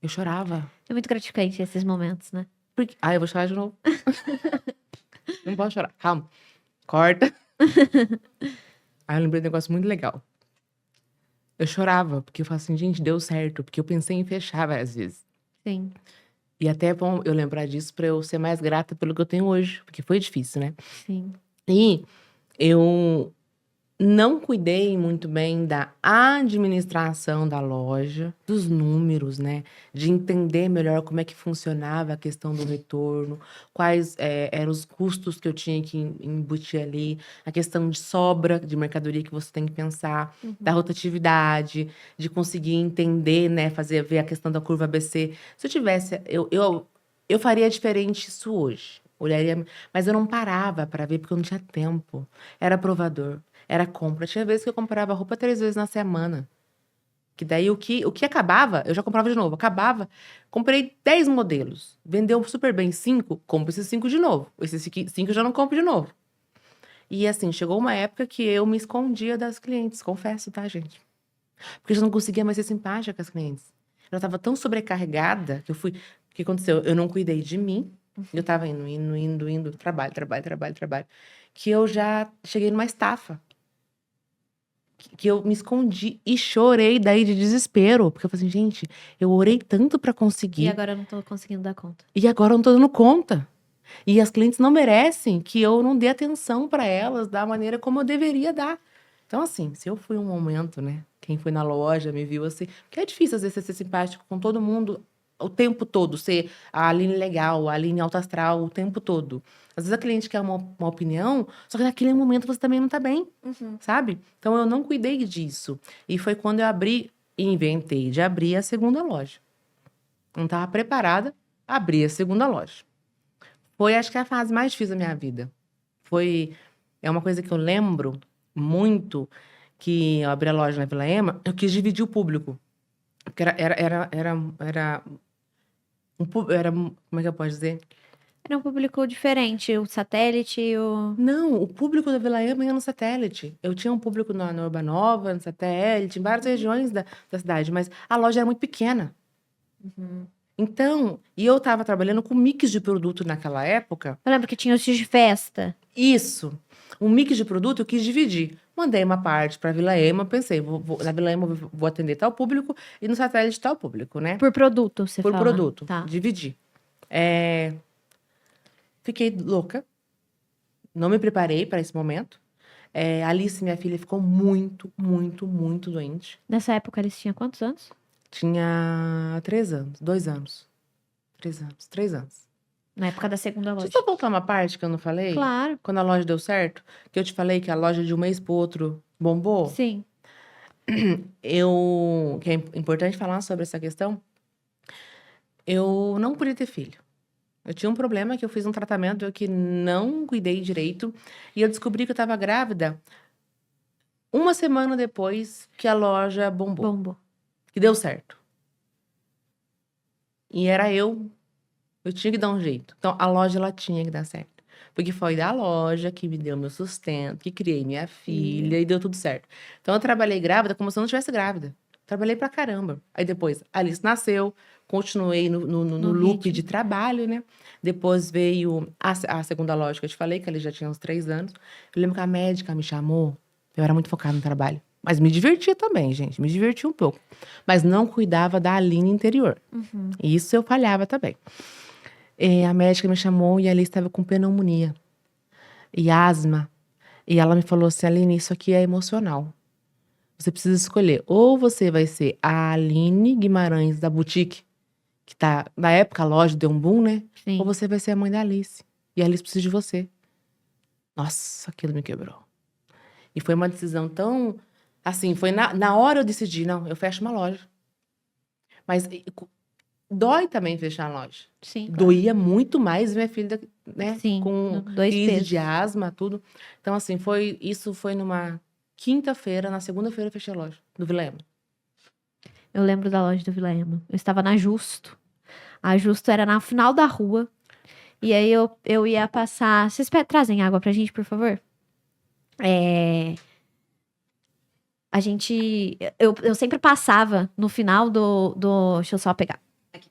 eu chorava. É muito gratificante esses momentos, né? Eu vou chorar de novo. Não posso chorar, calma. Corta. Aí eu lembrei de um negócio muito legal. Eu chorava, porque eu falava assim, gente, deu certo. Porque eu pensei em fechar várias vezes. Sim. E até é bom eu lembrar disso pra eu ser mais grata pelo que eu tenho hoje. Porque foi difícil, né? Sim. E eu não cuidei muito bem da administração da loja, dos números, né? De entender melhor como é que funcionava a questão do retorno, quais eram os custos que eu tinha que embutir ali, a questão de sobra de mercadoria que você tem que pensar, da rotatividade, de conseguir entender, né? Ver a questão da curva ABC. Se eu tivesse, eu faria diferente isso hoje. Olharia, mas eu não parava para ver porque eu não tinha tempo. Era provador. Era compra. Tinha vezes que eu comprava roupa 3 vezes na semana. Que daí o que acabava, eu já comprava de novo. Acabava, comprei 10 modelos. Vendeu super bem 5, compro esses 5 de novo. Esses 5 eu já não compro de novo. E assim, chegou uma época que eu me escondia das clientes, confesso, tá, gente? Porque eu já não conseguia mais ser simpática com as clientes. Eu tava tão sobrecarregada que o que aconteceu? Eu não cuidei de mim. Eu tava indo, trabalho. Que eu já cheguei numa estafa. Que eu me escondi e chorei daí de desespero. Porque eu falei assim, gente, eu orei tanto pra conseguir. E agora eu não tô conseguindo dar conta. E agora eu não tô dando conta. E as clientes não merecem que eu não dê atenção pra elas da maneira como eu deveria dar. Então, assim, se eu fui um momento, né? Quem foi na loja me viu assim. Porque é difícil, às vezes, você ser simpático com todo mundo o tempo todo. Ser a Aline legal, a Aline alto astral o tempo todo. Às vezes a cliente quer uma opinião, só que naquele momento você também não tá bem, sabe? Então, eu não cuidei disso. E foi quando eu inventei de abrir a segunda loja. Não tava preparada, abri a segunda loja. Foi, acho que, a fase mais difícil da minha vida. É uma coisa que eu lembro muito, que eu abri a loja na Vila Ema, eu quis dividir o público. Porque era como é que eu posso dizer? Era um público diferente, o satélite e o... Não, o público da Vila Ema ia no satélite. Eu tinha um público na Urbanova, no satélite, em várias regiões da cidade, mas a loja era muito pequena. Então, e eu estava trabalhando com mix de produto naquela época. Eu lembro que tinha os de festa. Isso. Um mix de produto eu quis dividir. Mandei uma parte para Vila Ema, pensei, na Vila Ema vou atender tal público e no satélite tal público, né? Por produto, você Por fala. produto. Tá. Dividi. Fiquei louca. Não me preparei para esse momento. Alice, minha filha, ficou muito, muito, muito doente. Nessa época, eles tinham quantos anos? Tinha 3 anos, 2 anos. 3 anos. Na época da segunda loja. Deixa eu só voltar uma parte que eu não falei. Claro. Quando a loja deu certo, que eu te falei que a loja de um mês pro outro bombou. Sim. Que é importante falar sobre essa questão. Eu não podia ter filho. Eu tinha um problema que eu fiz um tratamento que não cuidei direito. E eu descobri que eu estava grávida 1 semana depois que a loja bombou. Bombou. Que deu certo. E era eu tinha que dar um jeito. Então, a loja, ela tinha que dar certo. Porque foi da loja que me deu meu sustento, que criei minha filha e deu tudo certo. Então, eu trabalhei grávida como se eu não estivesse grávida. Trabalhei pra caramba. Aí depois, a Alice nasceu, continuei no loop ritmo de trabalho, né? Depois veio a segunda loja que eu te falei, que ele já tinha uns 3 anos. Eu lembro que a médica me chamou, eu era muito focada no trabalho. Mas me divertia também, gente. Me divertia um pouco. Mas não cuidava da Aline interior. Isso eu falhava também. A médica me chamou e a Alice estava com pneumonia. E asma. E ela me falou assim, Aline, isso aqui é emocional. Você precisa escolher. Ou você vai ser a Aline Guimarães da Boutique, que tá, na época a loja deu um boom, né? Sim. Ou você vai ser a mãe da Alice. E a Alice precisa de você. Nossa, aquilo me quebrou. E foi uma decisão tão... Assim, foi na hora eu decidi, não, eu fecho uma loja. Mas dói também fechar a loja. Sim. Claro. Doía muito mais minha filha, né? Sim, Com 2 crise pesos. de asma, tudo. Então, assim, isso foi numa quinta-feira, na segunda-feira eu fechei a loja do Vila Ema. Eu lembro da loja do Vila Ema. Eu estava na Justo. A Justo era na final da rua. E aí eu ia passar... Vocês trazem água pra gente, por favor? A gente... Eu sempre passava no final do... Deixa eu só pegar. Aqui.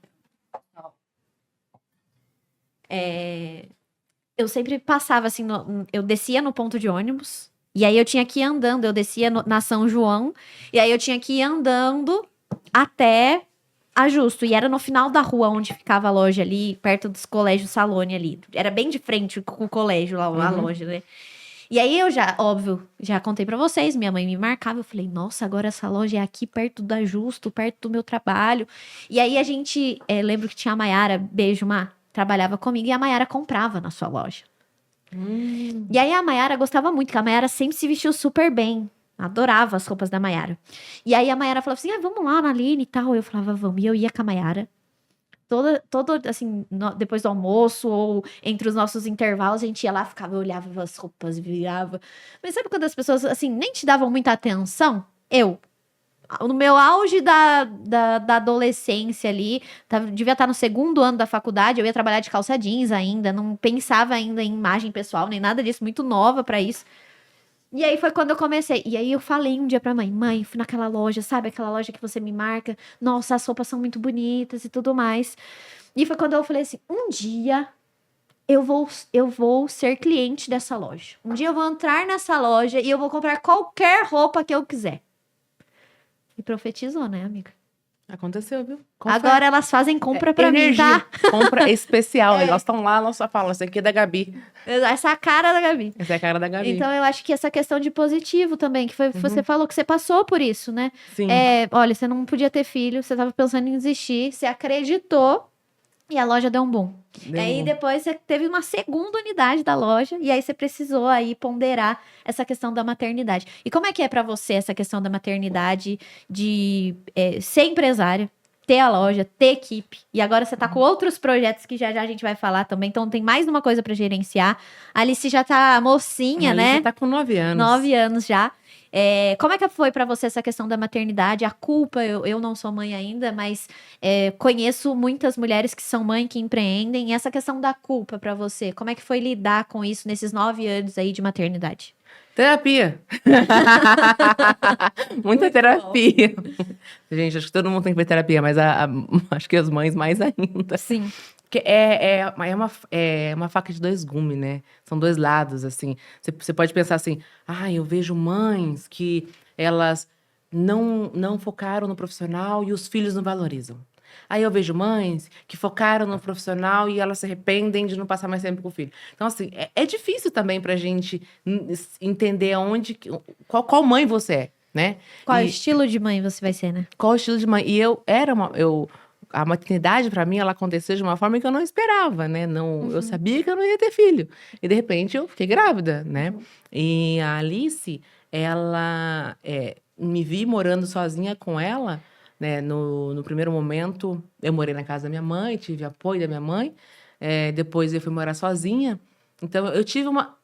Eu sempre passava assim... Eu descia no ponto de ônibus. E aí eu tinha que ir andando. Eu descia na São João. E aí eu tinha que ir andando até a Justo. E era no final da rua onde ficava a loja ali, perto dos colégios Salone ali. Era bem de frente com o colégio lá, a loja, né? E aí eu já contei pra vocês, minha mãe me marcava, eu falei, nossa, agora essa loja é aqui perto da Justo, perto do meu trabalho. E aí a gente, lembro que tinha a Mayara, beijo, Má, trabalhava comigo, e a Mayara comprava na sua loja. E aí a Mayara gostava muito, porque a Mayara sempre se vestiu super bem, adorava as roupas da Mayara. E aí a Mayara falava assim, vamos lá na Aline e tal, eu falava, vamos, e eu ia com a Mayara. Todo assim, depois do almoço ou entre os nossos intervalos, a gente ia lá, ficava, eu olhava as roupas, virava. Mas sabe quando as pessoas, assim, nem te davam muita atenção? No meu auge da adolescência ali, devia estar no 2º ano da faculdade, eu ia trabalhar de calça jeans ainda, não pensava ainda em imagem pessoal, nem nada disso, muito nova pra isso. E aí foi quando eu comecei. E aí eu falei um dia pra mãe, fui naquela loja, sabe? Aquela loja que você me marca. Nossa, as roupas são muito bonitas e tudo mais. E foi quando eu falei assim, um dia eu vou ser cliente dessa loja. Um dia eu vou entrar nessa loja e eu vou comprar qualquer roupa que eu quiser. E profetizou, né, amiga? Aconteceu, viu? Agora elas fazem compra pra mim, tá? Compra especial. Elas estão lá, elas só falam, essa aqui é da Gabi. Essa é a cara da Gabi. Essa é a cara da Gabi. Então, eu acho que essa questão de positivo também, que foi você falou que você passou por isso, né? Sim. Olha, você não podia ter filho, você tava pensando em desistir, você acreditou e a loja deu um boom. Aí depois você teve uma segunda unidade da loja e aí você precisou aí ponderar essa questão da maternidade. E como é que é pra você essa questão da maternidade, de ser empresária, ter a loja, ter equipe, e agora você tá com outros projetos que já a gente vai falar também, então tem mais uma coisa pra gerenciar. A Alice já tá mocinha, né? Já tá com 9 anos. 9 anos já. Como é que foi pra você essa questão da maternidade? A culpa, eu não sou mãe ainda, mas conheço muitas mulheres que são mãe, que empreendem. E essa questão da culpa pra você, como é que foi lidar com isso nesses 9 anos aí de maternidade? Terapia. Muita Muito terapia. Gente, acho que todo mundo tem que ver terapia, mas acho que as mães mais ainda. Sim. Porque é uma faca de dois gumes, né? São dois lados, assim. Você pode pensar assim, eu vejo mães que elas não focaram no profissional e os filhos não valorizam. Aí eu vejo mães que focaram no profissional e elas se arrependem de não passar mais tempo com o filho. Então, assim, é difícil também pra gente entender qual mãe você é, né? Qual estilo de mãe você vai ser, né? Qual estilo de mãe? E a maternidade, pra mim, ela aconteceu de uma forma que eu não esperava, né? Não, eu sabia que eu não ia ter filho. E, de repente, eu fiquei grávida, né? E a Alice, ela... me vi morando sozinha com ela, né? No primeiro momento, eu morei na casa da minha mãe, tive apoio da minha mãe. Depois, eu fui morar sozinha. Então, eu tive uma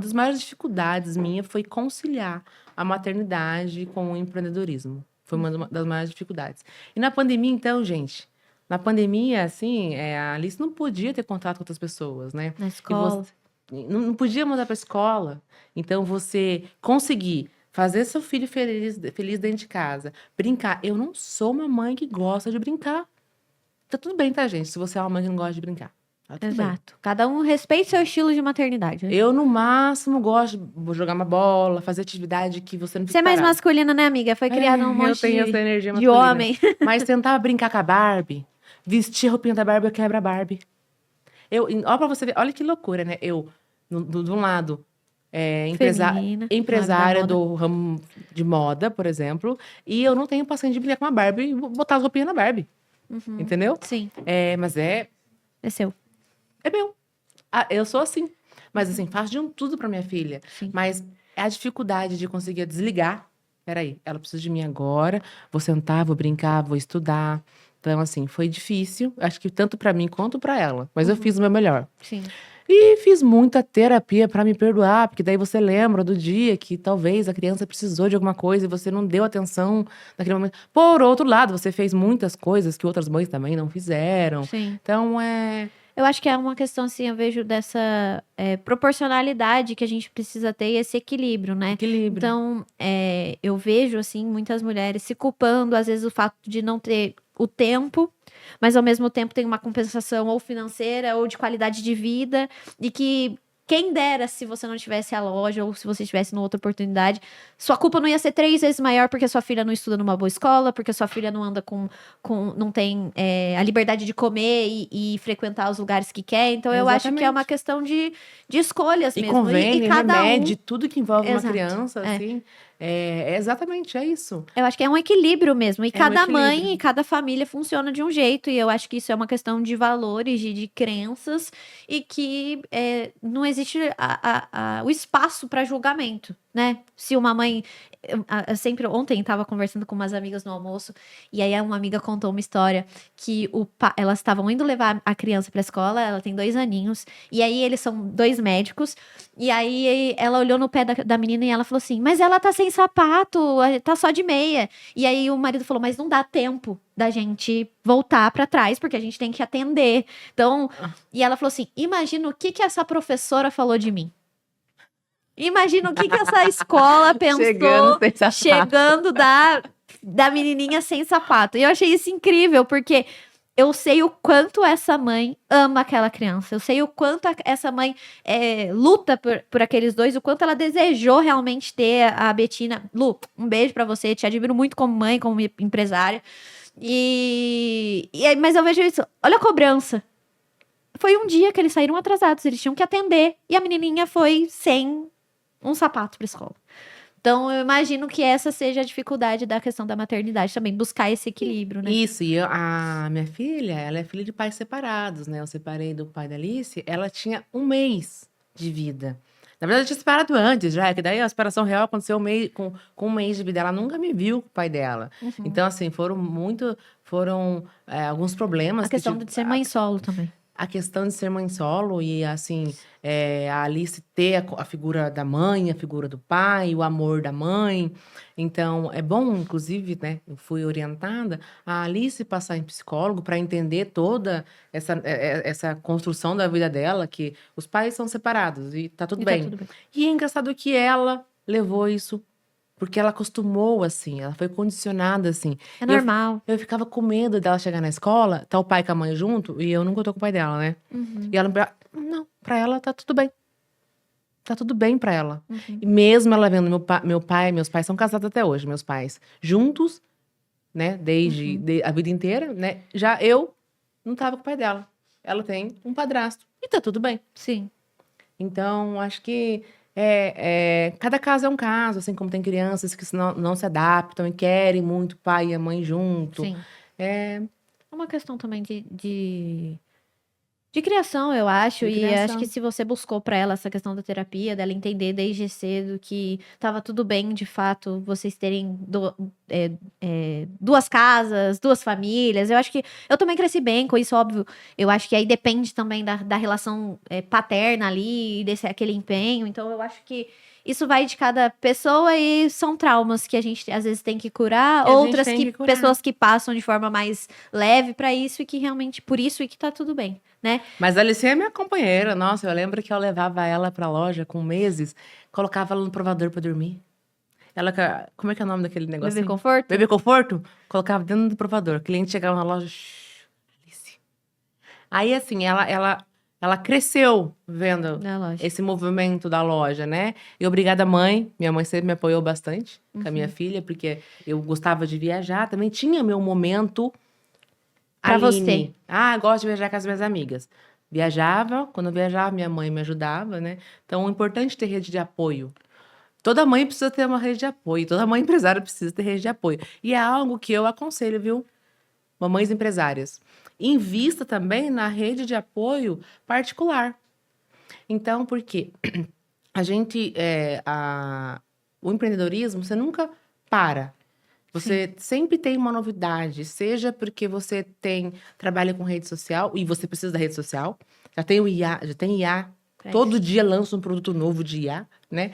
das maiores dificuldades minha foi conciliar a maternidade com o empreendedorismo. Foi uma das maiores dificuldades. E na pandemia, então, gente, na pandemia, assim, a Alice não podia ter contato com outras pessoas, né? Na escola. Não podia mandar para a escola. Então, você conseguir fazer seu filho feliz dentro de casa, brincar. Eu não sou uma mãe que gosta de brincar. Tá tudo bem, tá, gente? Se você é uma mãe que não gosta de brincar. Tá tudo bem. Exato. Cada um respeita seu estilo de maternidade, né? Eu, no máximo, gosto de jogar uma bola, fazer atividade que você não Você fica é mais parado. masculina, né, amiga? Foi criada um Eu monte tenho essa energia de masculina. homem. Mas tentar brincar com a Barbie, vestir a roupinha da Barbie, eu quebro a Barbie. Olha pra você ver, olha que loucura, né? Eu, de um lado, Feminina, empresária lado da moda. do ramo de moda, por exemplo, e eu não tenho paciência de brincar com a Barbie e botar as roupinhas na Barbie. Entendeu? Sim, Mas é seu. é meu. Eu sou assim. Mas assim, faço de tudo pra minha filha. Sim. Mas é a dificuldade de conseguir desligar. Peraí, ela precisa de mim agora. Vou sentar, vou brincar, vou estudar. Então, assim, foi difícil. Acho que tanto pra mim quanto pra ela. Mas eu fiz o meu melhor. Sim. E fiz muita terapia pra me perdoar. Porque daí você lembra do dia que talvez a criança precisou de alguma coisa e você não deu atenção naquele momento. Por outro lado, você fez muitas coisas que outras mães também não fizeram. Sim. Então, Eu acho que é uma questão, assim, eu vejo dessa proporcionalidade que a gente precisa ter e esse equilíbrio, né? equilíbrio. Então, eu vejo, assim, muitas mulheres se culpando, às vezes, o fato de não ter o tempo, mas ao mesmo tempo tem uma compensação ou financeira ou de qualidade de vida, e que quem dera se você não tivesse a loja ou se você estivesse numa outra oportunidade, sua culpa não ia ser 3 vezes maior porque sua filha não estuda numa boa escola, porque sua filha não anda não tem a liberdade de comer e frequentar os lugares que quer. Então, eu acho que é uma questão de escolhas E mesmo. convênio, e cada remédio, tudo que envolve uma Exato. criança, assim, exatamente, é isso. Eu acho que é um equilíbrio mesmo. E cada mãe equilíbrio. e cada família funciona de um jeito. E eu acho que isso é uma questão de valores, de crenças. E que não existe o espaço para julgamento, né? Se uma mãe... Ontem estava conversando com umas amigas no almoço. E aí uma amiga contou uma história que elas estavam indo levar a criança para a escola. Ela tem 2 aninhos. E aí eles são 2 médicos. E aí ela olhou no pé da menina e ela falou assim: mas ela tá sem sapato, tá só de meia. E aí o marido falou: mas não dá tempo da gente voltar pra trás, porque a gente tem que atender. Então, e ela falou assim: imagina o que essa professora falou de mim. Imagina o que essa escola pensou chegando da menininha sem sapato. E eu achei isso incrível, porque eu sei o quanto essa mãe ama aquela criança. Eu sei o quanto essa mãe luta por aqueles dois, o quanto ela desejou realmente ter a Betina. Lu, um beijo pra você, te admiro muito como mãe, como empresária. Mas eu vejo isso, olha a cobrança. Foi um dia que eles saíram atrasados, eles tinham que atender. E a menininha foi sem um sapato pra escola. Então, eu imagino que essa seja a dificuldade da questão da maternidade também, buscar esse equilíbrio, né? Isso, e a minha filha, ela é filha de pais separados, né? Eu separei do pai da Alice, ela tinha 1 mês de vida. Na verdade, eu tinha separado antes já, que daí a separação real aconteceu com 1 mês de vida. Ela nunca me viu com o pai dela. Então, assim, foram alguns problemas. A questão de ser mãe solo também. a questão de ser mãe solo e, assim, a Alice ter a figura da mãe, a figura do pai, o amor da mãe. Então, é bom, inclusive, né? Eu fui orientada a Alice passar em psicólogo para entender toda essa construção da vida dela, que os pais são separados e tá tudo E bem. tá tudo bem. E é engraçado que ela levou isso porque ela acostumou assim, ela foi condicionada assim. É E eu normal. eu ficava com medo dela chegar na escola, tá o pai com a mãe junto, e eu nunca tô com o pai dela, né? Uhum, E ela, não, pra ela tá tudo bem. Tá tudo bem pra ela. uhum. E mesmo ela vendo meu pai, meus pais são casados até hoje, meus pais juntos, né, desde a vida inteira, né? Já eu não tava com o pai dela. Ela tem um padrasto e tá tudo bem. Sim. Então, acho que cada caso é um caso, assim como tem crianças que não se adaptam e querem muito o pai e a mãe junto. Sim. É, É uma questão também de criação, eu acho. De E acho criação. que se você buscou pra ela essa questão da terapia, dela entender desde cedo que tava tudo bem, de fato, vocês terem duas casas, duas famílias. Eu acho que eu também cresci bem com isso, óbvio. Eu acho que aí depende também da relação paterna ali, aquele empenho. Então, eu acho que isso vai de cada pessoa e são traumas que a gente às vezes tem que curar, Que a gente outras tem que que curar. pessoas que passam de forma mais leve pra isso e que realmente por isso e que tá tudo bem, né? Mas a Alice é minha companheira. Nossa, eu lembro que eu levava ela pra loja com meses, colocava ela no provador pra dormir. Ela, como é que é o nome daquele negócio? Bebê conforto? Bebê conforto? Colocava dentro do provador. O cliente chegava na loja, Alice. Aí, assim, ela cresceu vendo Na loja. esse movimento da loja, né? E obrigada, mãe. Minha mãe sempre me apoiou bastante com a minha filha, porque eu gostava de viajar. Também tinha meu momento Pra Aline. você. Gosto de viajar com as minhas amigas. Viajava, quando eu viajava, minha mãe me ajudava, né? Então, é importante ter rede de apoio. Toda mãe precisa ter uma rede de apoio. Toda mãe empresária precisa ter rede de apoio. E é algo que eu aconselho, viu? Mamães empresárias. Invista também na rede de apoio particular. Então, por quê? A gente, o empreendedorismo, você nunca para. Você sempre tem uma novidade, seja porque você trabalha com rede social e você precisa da rede social. Já tem o IA, já tem IA. Todo dia lança um produto novo de IA, né?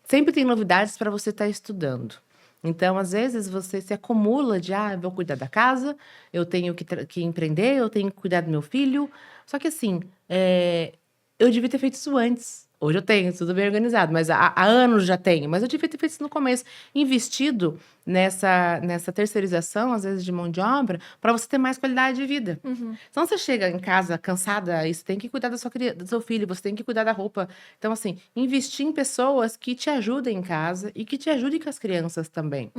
Sempre tem novidades para você estar estudando. Então, às vezes, você se acumula de, eu vou cuidar da casa, eu tenho que empreender, eu tenho que cuidar do meu filho. Só que, assim, eu devia ter feito isso antes. Hoje eu tenho, tudo bem organizado, mas há anos já tenho. Mas eu devia ter feito isso no começo. Investido nessa terceirização, às vezes, de mão de obra, para você ter mais qualidade de vida. Então, você chega em casa cansada e você tem que cuidar do seu filho, você tem que cuidar da roupa. Então, assim, investir em pessoas que te ajudem em casa e que te ajudem com as crianças também.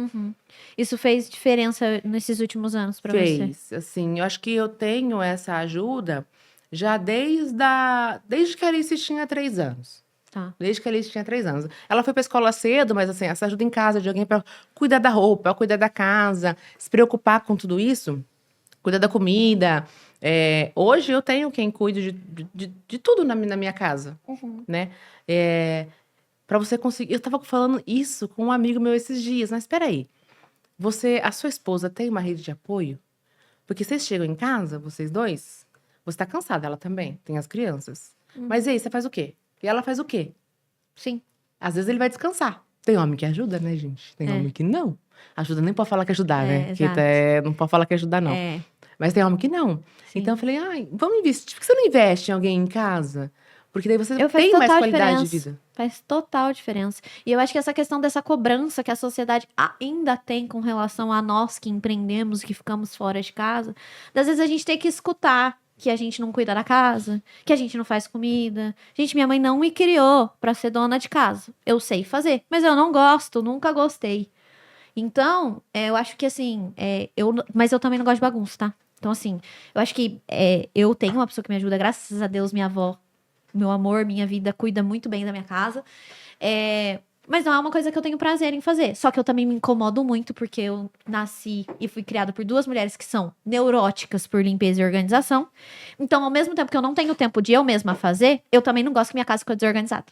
Isso fez diferença nesses últimos anos pra você? Fez, assim, eu acho que eu tenho essa ajuda já desde que a Alice tinha 3 anos. Tá. Desde que a Alice tinha 3 anos. Ela foi pra escola cedo, mas assim, essa ajuda em casa de alguém pra cuidar da roupa, cuidar da casa, se preocupar com tudo isso, cuidar da comida. Hoje eu tenho quem cuide de tudo na minha casa, né? Pra você conseguir... Eu tava falando isso com um amigo meu esses dias, mas espera aí. A sua esposa tem uma rede de apoio? Porque vocês chegam em casa, vocês dois, você tá cansada, ela também, tem as crianças. Mas e aí, você faz o quê? E ela faz o quê? Sim. Às vezes ele vai descansar. Tem homem que ajuda, né, gente? Tem homem que não. Ajuda nem pode falar que ajudar, né? Que exato. não pode falar que ajudar, não. Mas tem homem que não. Sim. Então eu falei, vamos investir. Por que você não investe em alguém em casa? Porque daí você Faz tem mais total qualidade de diferença. vida. Faz total diferença. E eu acho que essa questão dessa cobrança que a sociedade ainda tem com relação a nós que empreendemos, que ficamos fora de casa, às vezes a gente tem que escutar que a gente não cuida da casa, que a gente não faz comida. Gente, minha mãe não me criou pra ser dona de casa. Eu sei fazer, mas eu não gosto, nunca gostei. Então, eu acho que assim, mas eu também não gosto de bagunça, tá? Então, assim, eu acho que eu tenho uma pessoa que me ajuda, graças a Deus, minha avó, meu amor, minha vida, cuida muito bem da minha casa. Mas não é uma coisa que eu tenho prazer em fazer. Só que eu também me incomodo muito, porque eu nasci e fui criada por 2 mulheres que são neuróticas por limpeza e organização. Então, ao mesmo tempo que eu não tenho tempo de eu mesma fazer, eu também não gosto que minha casa fique desorganizada.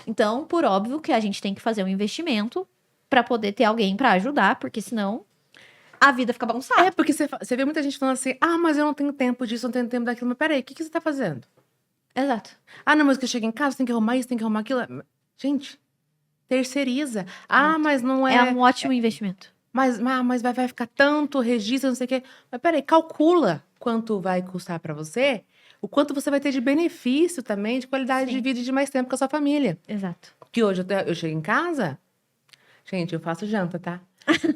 Então, por óbvio que a gente tem que fazer um investimento para poder ter alguém para ajudar, porque senão a vida fica bagunçada. É, porque você vê muita gente falando assim, mas eu não tenho tempo disso, não tenho tempo daquilo. Mas peraí, o que você tá fazendo? Exato. Não, mas que eu chego em casa, tem que arrumar isso, tem que arrumar aquilo. Gente, terceiriza. Mas não é... É um ótimo investimento. Mas vai ficar tanto, registra, não sei o quê. Mas peraí, calcula quanto vai custar pra você, o quanto você vai ter de benefício também, de qualidade de vida e de mais tempo com a sua família. Exato. Que hoje eu chego em casa, gente, eu faço janta, tá?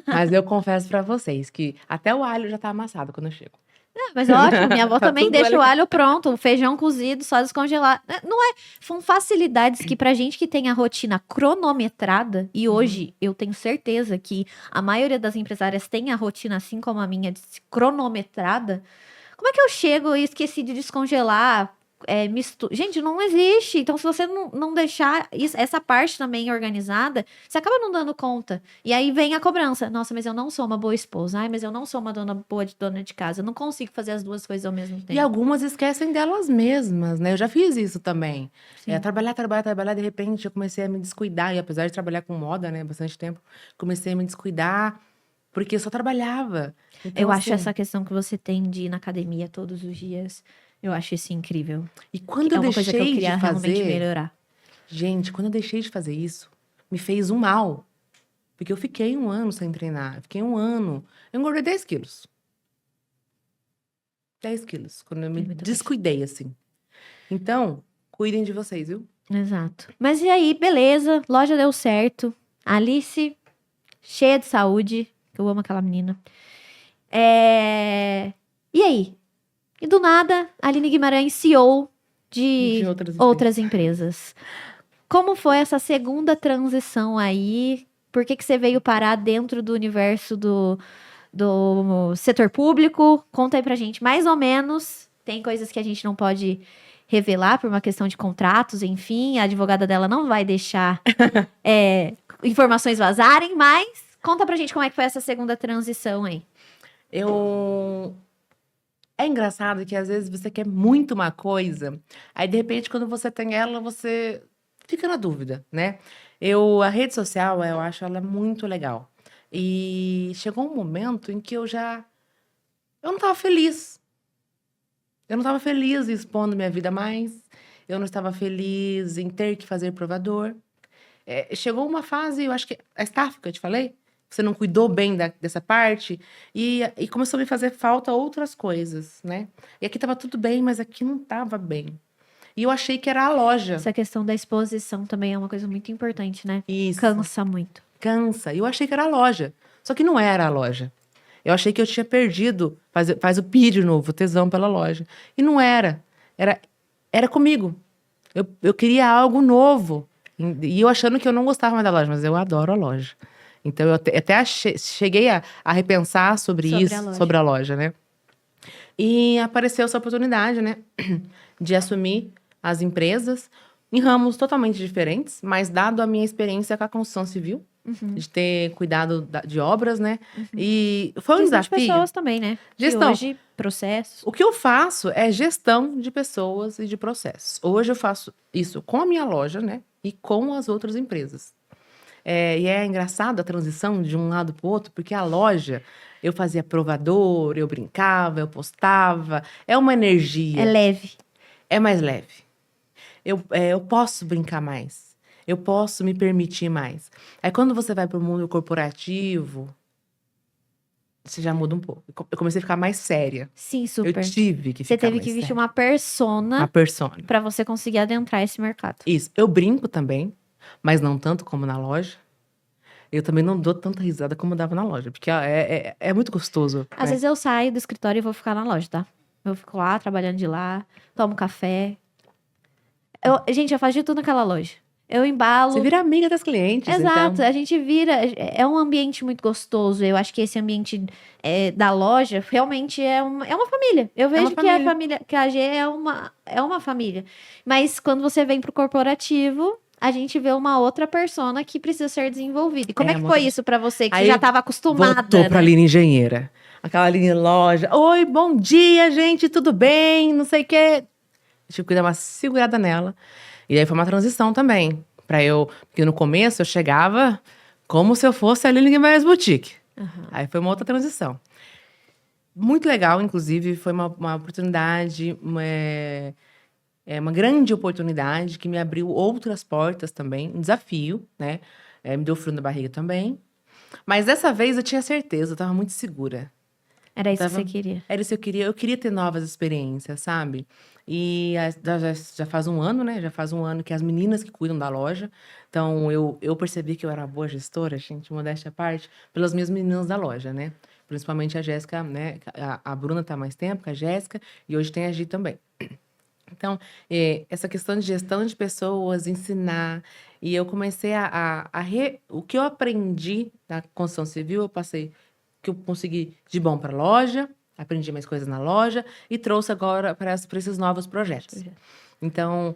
Mas eu confesso pra vocês que até o alho já tá amassado quando eu chego. Mas ótimo, minha avó Tá também tudo deixa ali. o alho pronto, o feijão cozido, só descongelar. Não é, são facilidades que pra gente que tem a rotina cronometrada, e hoje eu tenho certeza que a maioria das empresárias tem a rotina assim como a minha, cronometrada. Como é que eu chego e esqueci de descongelar? Gente, não existe. Então, se você não deixar essa parte também organizada, você acaba não dando conta. E aí vem a cobrança. Nossa, mas eu não sou uma boa esposa. Ai, mas eu não sou uma dona de casa. Eu não consigo fazer as duas coisas ao mesmo tempo. E algumas esquecem delas mesmas, né? Eu já fiz isso também. Sim. Trabalhar, de repente eu comecei a me descuidar. E apesar de trabalhar com moda, né, bastante tempo, comecei a me descuidar, porque eu só trabalhava. Então, Eu assim, acho essa questão que você tem de ir na academia todos os dias, eu acho isso incrível. E quando É eu uma coisa que eu deixei queria de realmente fazer, melhorar. gente, quando eu deixei de fazer isso, me fez um mal. Porque eu fiquei 1 ano sem treinar. Eu fiquei 1 ano. Eu engordei 10 quilos. 10 quilos. Quando eu me muita coisa. descuidei, assim. Então, cuidem de vocês, viu? Exato. Mas e aí, beleza, loja deu certo. Alice, cheia de saúde. Eu amo aquela menina. E aí? E do nada, Aline Guimarães, CEO de outras empresas. Como foi essa segunda transição aí? Por que você veio parar dentro do universo do setor público? Conta aí pra gente, mais ou menos. Tem coisas que a gente não pode revelar por uma questão de contratos, enfim. A advogada dela não vai deixar informações vazarem, mas conta pra gente como é que foi essa segunda transição aí. É engraçado que às vezes você quer muito uma coisa, aí de repente quando você tem ela, você fica na dúvida, né? A rede social, eu acho ela muito legal. E chegou um momento em que eu não estava feliz. Eu não estava feliz expondo minha vida mais. Eu não estava feliz em ter que fazer provador. Chegou uma fase, eu acho que a estafa que eu te falei, você não cuidou bem dessa parte, e começou a me fazer falta outras coisas, né? E aqui tava tudo bem, mas aqui não tava bem. E eu achei que era a loja. Essa questão da exposição também é uma coisa muito importante, né? Isso. Cansa muito. Cansa. E eu achei que era a loja. Só que não era a loja. Eu achei que eu tinha perdido, faz o PI de novo, o tesão pela loja. E não era. Era comigo. Eu queria algo novo. E eu achando que eu não gostava mais da loja, mas eu adoro a loja. Então, eu até cheguei a repensar sobre isso, sobre a loja, né? E apareceu essa oportunidade, né? De assumir as empresas em ramos totalmente diferentes, mas dado a minha experiência com a construção civil, de ter cuidado de obras, né? E foi um desafio. De pessoas também, né? Gestão. E hoje, processos. O que eu faço é gestão de pessoas e de processos. Hoje eu faço isso com a minha loja, né? E com as outras empresas. E é engraçado a transição de um lado para o outro, porque a loja, eu fazia provador, eu brincava, eu postava. É uma energia. É leve. É mais leve. Eu posso brincar mais. Eu posso me permitir mais. Aí quando você vai para o mundo corporativo, você já muda um pouco. Eu comecei a ficar mais séria. Sim, super. Eu tive que Você ficar teve mais que vestir séria. uma persona. Uma persona. Pra você conseguir adentrar esse mercado. Isso. Eu brinco também, mas não tanto como na loja. Eu também não dou tanta risada como eu dava na loja, porque é muito gostoso. Às vezes eu saio do escritório e vou ficar na loja, tá? Eu fico lá, trabalhando de lá, tomo café. Gente, eu faço de tudo naquela loja. Eu embalo. Você vira amiga das clientes. Exato, então. a gente vira. É um ambiente muito gostoso. Eu acho que esse ambiente da loja realmente é uma família. Eu vejo que a família, que a AG é uma família. Mas quando você vem pro corporativo, a gente vê uma outra persona que precisa ser desenvolvida. E como é que foi isso pra você, que Aí já estava acostumada? Voltou pra Aline engenheira. Aquela Aline loja. Oi, bom dia, gente, tudo bem? Não sei o quê. Eu tive que dar uma segurada nela. E aí foi uma transição também. Porque no começo eu chegava como se eu fosse a Aline Guimarães Boutique. Aí foi uma outra transição. Muito legal, inclusive, foi uma oportunidade, uma grande oportunidade que me abriu outras portas também, um desafio, né? Me deu frio na barriga também. Mas dessa vez eu tinha certeza, eu tava muito segura. Era isso que você queria. Era isso que eu queria. Eu queria ter novas experiências, sabe? E já faz um ano, né? Já faz um ano que as meninas que cuidam da loja. Então, eu percebi que eu era uma boa gestora, gente, modéstia à parte, pelas minhas meninas da loja, né? Principalmente a Jéssica, né? A Bruna tá há mais tempo, com a Jéssica, e hoje tem a Gi também. Então, essa questão de gestão de pessoas, ensinar. E eu comecei o que eu aprendi na construção civil, que eu consegui de bom para a loja, aprendi mais coisas na loja e trouxe agora para esses novos projetos. Então,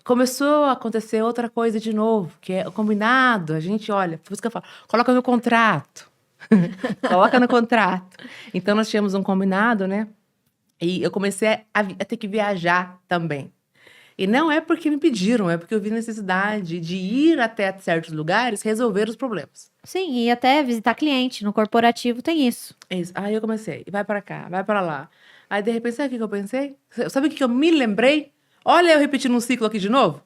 começou a acontecer outra coisa de novo, que é o combinado. A gente, olha, por isso que eu falo, coloca no contrato. Coloca no contrato. Então, nós tínhamos um combinado, né? E eu comecei a ter que viajar também. E não é porque me pediram, é porque eu vi necessidade de ir até certos lugares resolver os problemas. Sim, e até visitar cliente. No corporativo tem isso. Isso. Aí eu comecei, vai para cá, vai para lá. Aí, de repente, sabe o que eu pensei? Sabe o que eu me lembrei? Olha eu repetindo um ciclo aqui de novo.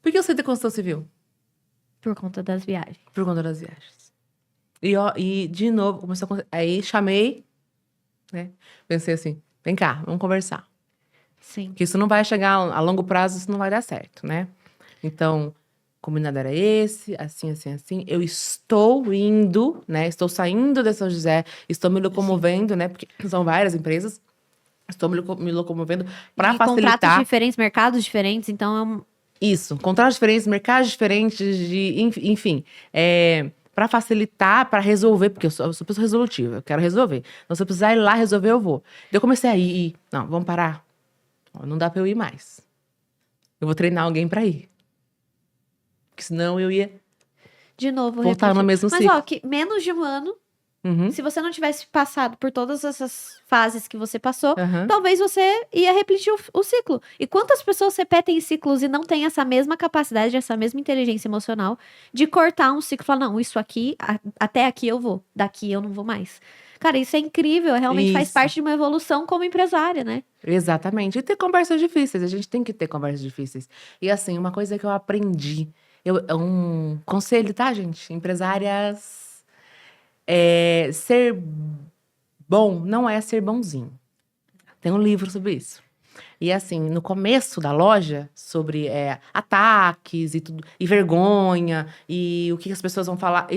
Por que eu sei de construção civil? Por conta das viagens. Por conta das viagens. E de novo, começou a acontecer. Aí chamei, né? Pensei assim, vem cá, vamos conversar. Sim. Porque isso não vai chegar a longo prazo, isso não vai dar certo, né? Então, o combinado era esse, assim, assim, assim. Eu estou indo, né? Estou saindo de São José, estou me locomovendo, né? Porque são várias empresas. Estou me locomovendo para facilitar. Contratos diferentes, mercados diferentes, então Isso, contratos diferentes, mercados diferentes, enfim. Para facilitar, para resolver, porque eu sou pessoa resolutiva, eu quero resolver. Então, se eu precisar ir lá resolver, eu vou. Eu comecei a ir. Não, vamos parar. Não dá para eu ir mais. Eu vou treinar alguém para ir. Porque senão eu ia de novo voltar no mesmo ciclo. Mas, ó, que menos de um ano, se você não tivesse passado por todas essas fases que você passou, talvez você ia repetir o ciclo. E quantas pessoas repetem ciclos e não têm essa mesma capacidade, essa mesma inteligência emocional de cortar um ciclo e falar, não, isso aqui, até aqui eu vou, daqui eu não vou mais. Cara, isso é incrível, realmente faz parte de uma evolução como empresária, né? Exatamente. E ter conversas difíceis, a gente tem que ter conversas difíceis. E assim, uma coisa que eu aprendi, um conselho, tá, gente? Empresárias, ser bom não é ser bonzinho. Tem um livro sobre isso. E assim, no começo da loja, sobre ataques e tudo, e vergonha, e o que as pessoas vão falar,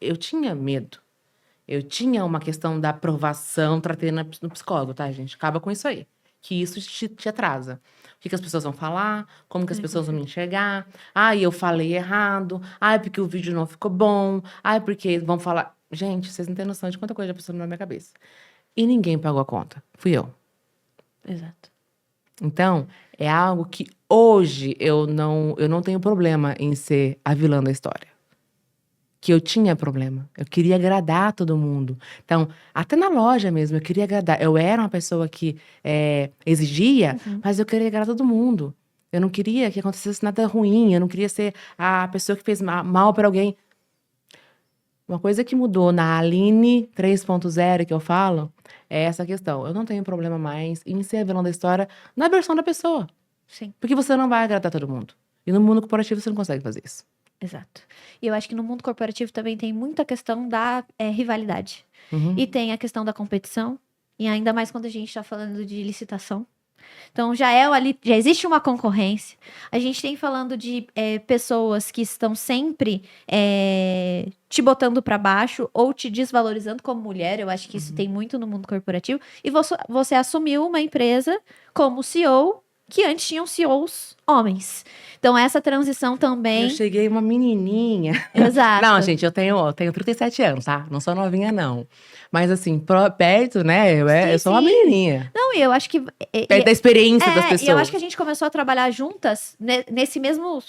eu tinha medo. Eu tinha uma questão da aprovação, tratei no psicólogo, tá, gente? Acaba com isso aí. Que isso te atrasa. O que as pessoas vão falar, como que as pessoas vão me enxergar. Ai, eu falei errado. Ai, porque o vídeo não ficou bom. Ai, porque vão falar... Gente, vocês não têm noção de quanta coisa já passou na minha cabeça. E ninguém pagou a conta. Fui eu. Exato. Então, é algo que hoje eu não tenho problema em ser a vilã da história. Que eu tinha problema. Eu queria agradar todo mundo. Então, até na loja mesmo, eu queria agradar. Eu era uma pessoa que exigia, mas eu queria agradar todo mundo. Eu não queria que acontecesse nada ruim. Eu não queria ser a pessoa que fez mal para alguém. Uma coisa que mudou na Aline 3.0, que eu falo, é essa questão. Eu não tenho problema mais em ser a vilã da história na versão da pessoa. Sim. Porque você não vai agradar todo mundo. E no mundo corporativo você não consegue fazer isso. Exato. E eu acho que no mundo corporativo também tem muita questão da rivalidade. E tem a questão da competição. E ainda mais quando a gente está falando de licitação. Então, já existe uma concorrência. A gente tem falando de pessoas que estão sempre te botando para baixo ou te desvalorizando como mulher. Eu acho que isso tem muito no mundo corporativo. E você assumiu uma empresa como CEO, que antes tinham CEOs homens. Então, essa transição também... Eu cheguei uma menininha. Exato. Não, gente, eu tenho 37 anos, tá? Não sou novinha, não. Mas, assim, perto, né? Eu sou uma menininha. Não, e eu acho que... Perto da experiência das pessoas. E eu acho que a gente começou a trabalhar juntas nesse mesmo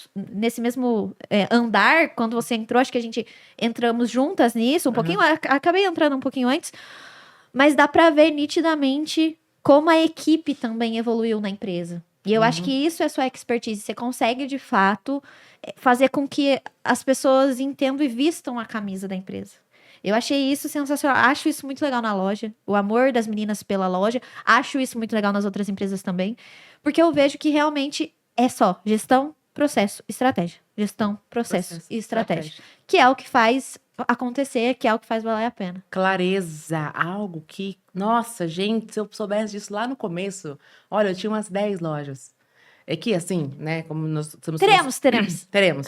andar. Quando você entrou, acho que a gente entramos juntas nisso. Um pouquinho... Acabei entrando um pouquinho antes. Mas dá pra ver nitidamente como a equipe também evoluiu na empresa. E eu acho que isso é sua expertise. Você consegue, de fato, fazer com que as pessoas entendam e vistam a camisa da empresa. Eu achei isso sensacional. Acho isso muito legal na loja. O amor das meninas pela loja. Acho isso muito legal nas outras empresas também. Porque eu vejo que realmente é só gestão, processo, estratégia. Gestão, processo e estratégia. Que é o que faz acontecer, que é o que faz valer a pena. Clareza, algo que... Nossa, gente, se eu soubesse disso lá no começo... Olha, eu tinha umas 10 lojas. É que, assim, né, como nós estamos... Teremos.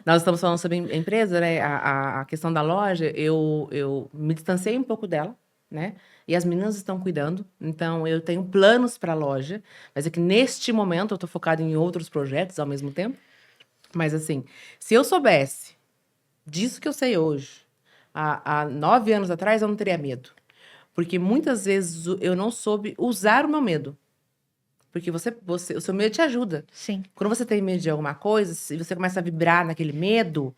Nós estamos falando sobre a empresa, né, a questão da loja, eu me distanciei um pouco dela, né, e as meninas estão cuidando, então eu tenho planos para a loja, mas é que neste momento eu estou focada em outros projetos ao mesmo tempo, mas assim, se eu soubesse disso que eu sei hoje, há 9 anos atrás eu não teria medo, porque muitas vezes eu não soube usar o meu medo. Porque o seu medo te ajuda. Sim. Quando você tem medo de alguma coisa, se você começa a vibrar naquele medo,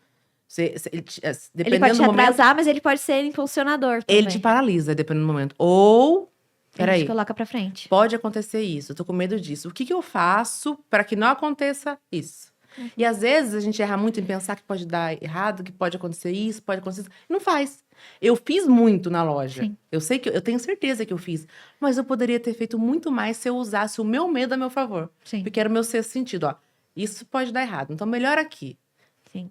ele pode te atrasar, mas ele pode ser impulsionador também. Ele te paralisa, dependendo do momento. Ou, ele te coloca pra frente. Pode acontecer isso, eu tô com medo disso. O que eu faço para que não aconteça isso? E às vezes a gente erra muito em pensar que pode dar errado, que pode acontecer isso, pode acontecer isso. Não faz. Eu fiz muito na loja. Sim. Eu tenho certeza que eu fiz. Mas eu poderia ter feito muito mais se eu usasse o meu medo a meu favor. Sim. Porque era o meu sexto sentido, ó. Isso pode dar errado. Então, melhor aqui. Sim.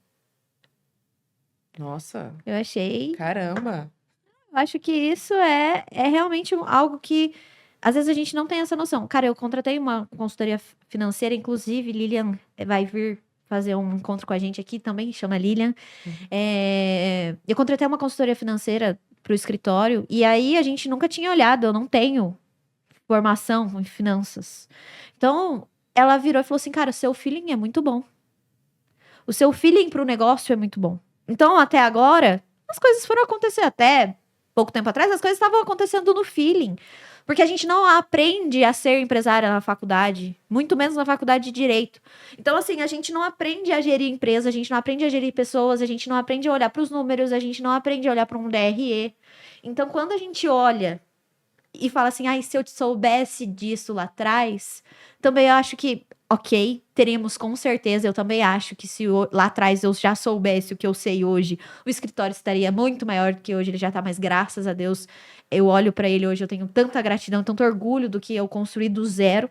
Nossa. Eu achei. Caramba. Eu acho que isso é realmente algo que às vezes a gente não tem essa noção. Cara, eu contratei uma consultoria financeira, inclusive, Lilian vai vir fazer um encontro com a gente aqui também, chama Lilian. Eu contratei uma consultoria financeira pro escritório, e aí a gente nunca tinha olhado, eu não tenho formação em finanças. Então, ela virou e falou assim, cara, o seu feeling é muito bom. O seu feeling pro negócio é muito bom. Então, até agora, as coisas foram acontecer até pouco tempo atrás, as coisas estavam acontecendo no feeling. Porque a gente não aprende a ser empresária na faculdade, muito menos na faculdade de Direito. Então, assim, a gente não aprende a gerir empresa, a gente não aprende a gerir pessoas, a gente não aprende a olhar para os números, a gente não aprende a olhar para um DRE. Então, quando a gente olha e fala assim, ai, se eu soubesse disso lá atrás, também eu acho que, ok, teremos com certeza, eu também acho que se lá atrás eu já soubesse o que eu sei hoje, o escritório estaria muito maior do que hoje, ele já tá, mas graças a Deus, eu olho pra ele hoje, eu tenho tanta gratidão, tanto orgulho do que eu construí do zero.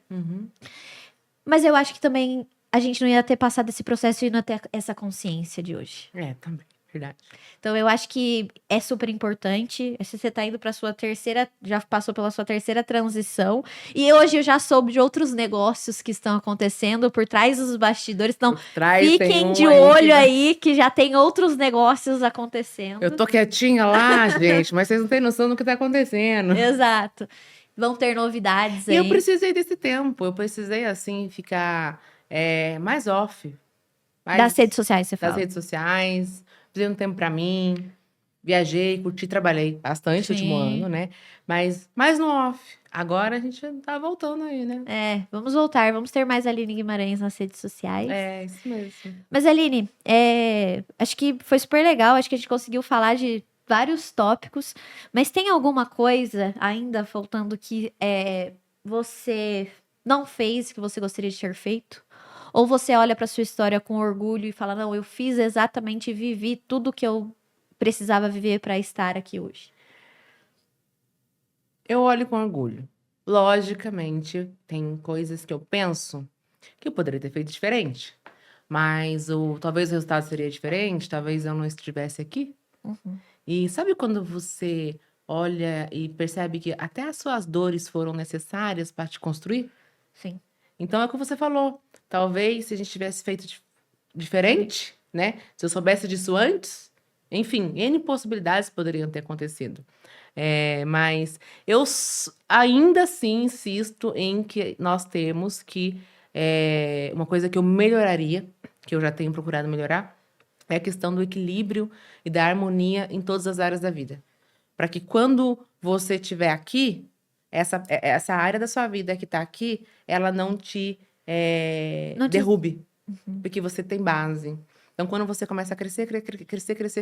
Mas eu acho que também a gente não ia ter passado esse processo e não ia ter essa consciência de hoje. Também. Verdade. Então, eu acho que é super importante. Se você tá indo pra sua terceira, já passou pela sua terceira transição. E hoje eu já soube de outros negócios que estão acontecendo por trás dos bastidores. Então, fiquem de olho aí que já tem outros negócios acontecendo. Eu tô quietinha lá, gente, mas vocês não têm noção do que tá acontecendo. Exato. Vão ter novidades aí. E eu precisei desse tempo. Eu precisei, assim, ficar mais off. Das redes sociais, você fala. Das redes sociais. Precisei um tempo pra mim, viajei, curti, trabalhei bastante no último ano, né? Mas mais no off. Agora a gente tá voltando aí, né? Vamos voltar. Vamos ter mais Aline Guimarães nas redes sociais. Isso mesmo. Mas, Aline, acho que foi super legal. Acho que a gente conseguiu falar de vários tópicos. Mas tem alguma coisa ainda faltando que você não fez, que você gostaria de ter feito? Ou você olha para sua história com orgulho e fala, não, eu fiz exatamente, vivi tudo que eu precisava viver para estar aqui hoje? Eu olho com orgulho. Logicamente, tem coisas que eu penso que eu poderia ter feito diferente. Mas talvez o resultado seria diferente, talvez eu não estivesse aqui. E sabe quando você olha e percebe que até as suas dores foram necessárias para te construir? Sim. Então, é o que você falou. Talvez, se a gente tivesse feito diferente, né? Se eu soubesse disso antes, enfim, N possibilidades poderiam ter acontecido. Mas eu ainda assim insisto em que nós temos que... uma coisa que eu melhoraria, que eu já tenho procurado melhorar, é a questão do equilíbrio e da harmonia em todas as áreas da vida. Para que quando você estiver aqui... Essa área da sua vida que está aqui, ela não te derrube, porque você tem base. Então, quando você começa a crescer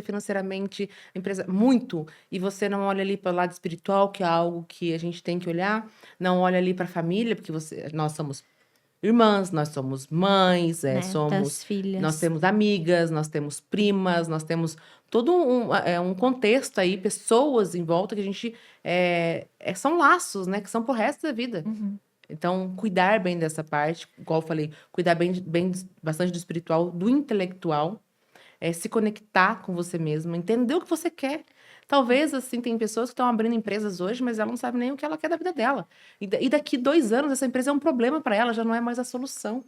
financeiramente, empresa muito, e você não olha ali para o lado espiritual, que é algo que a gente tem que olhar, não olha ali para a família, porque nós somos irmãs, nós somos mães, Netas, filhas. nós temos amigas, nós temos primas, nós temos todo um contexto aí, pessoas em volta que a gente... são laços, né? Que são pro resto da vida. Uhum. Então, cuidar bem dessa parte, igual eu falei, cuidar bem bastante do espiritual, do intelectual, se conectar com você mesma, entender o que você quer. Talvez, assim, tem pessoas que estão abrindo empresas hoje, mas ela não sabe nem o que ela quer da vida dela. E daqui 2 anos, essa empresa é um problema para ela, já não é mais a solução.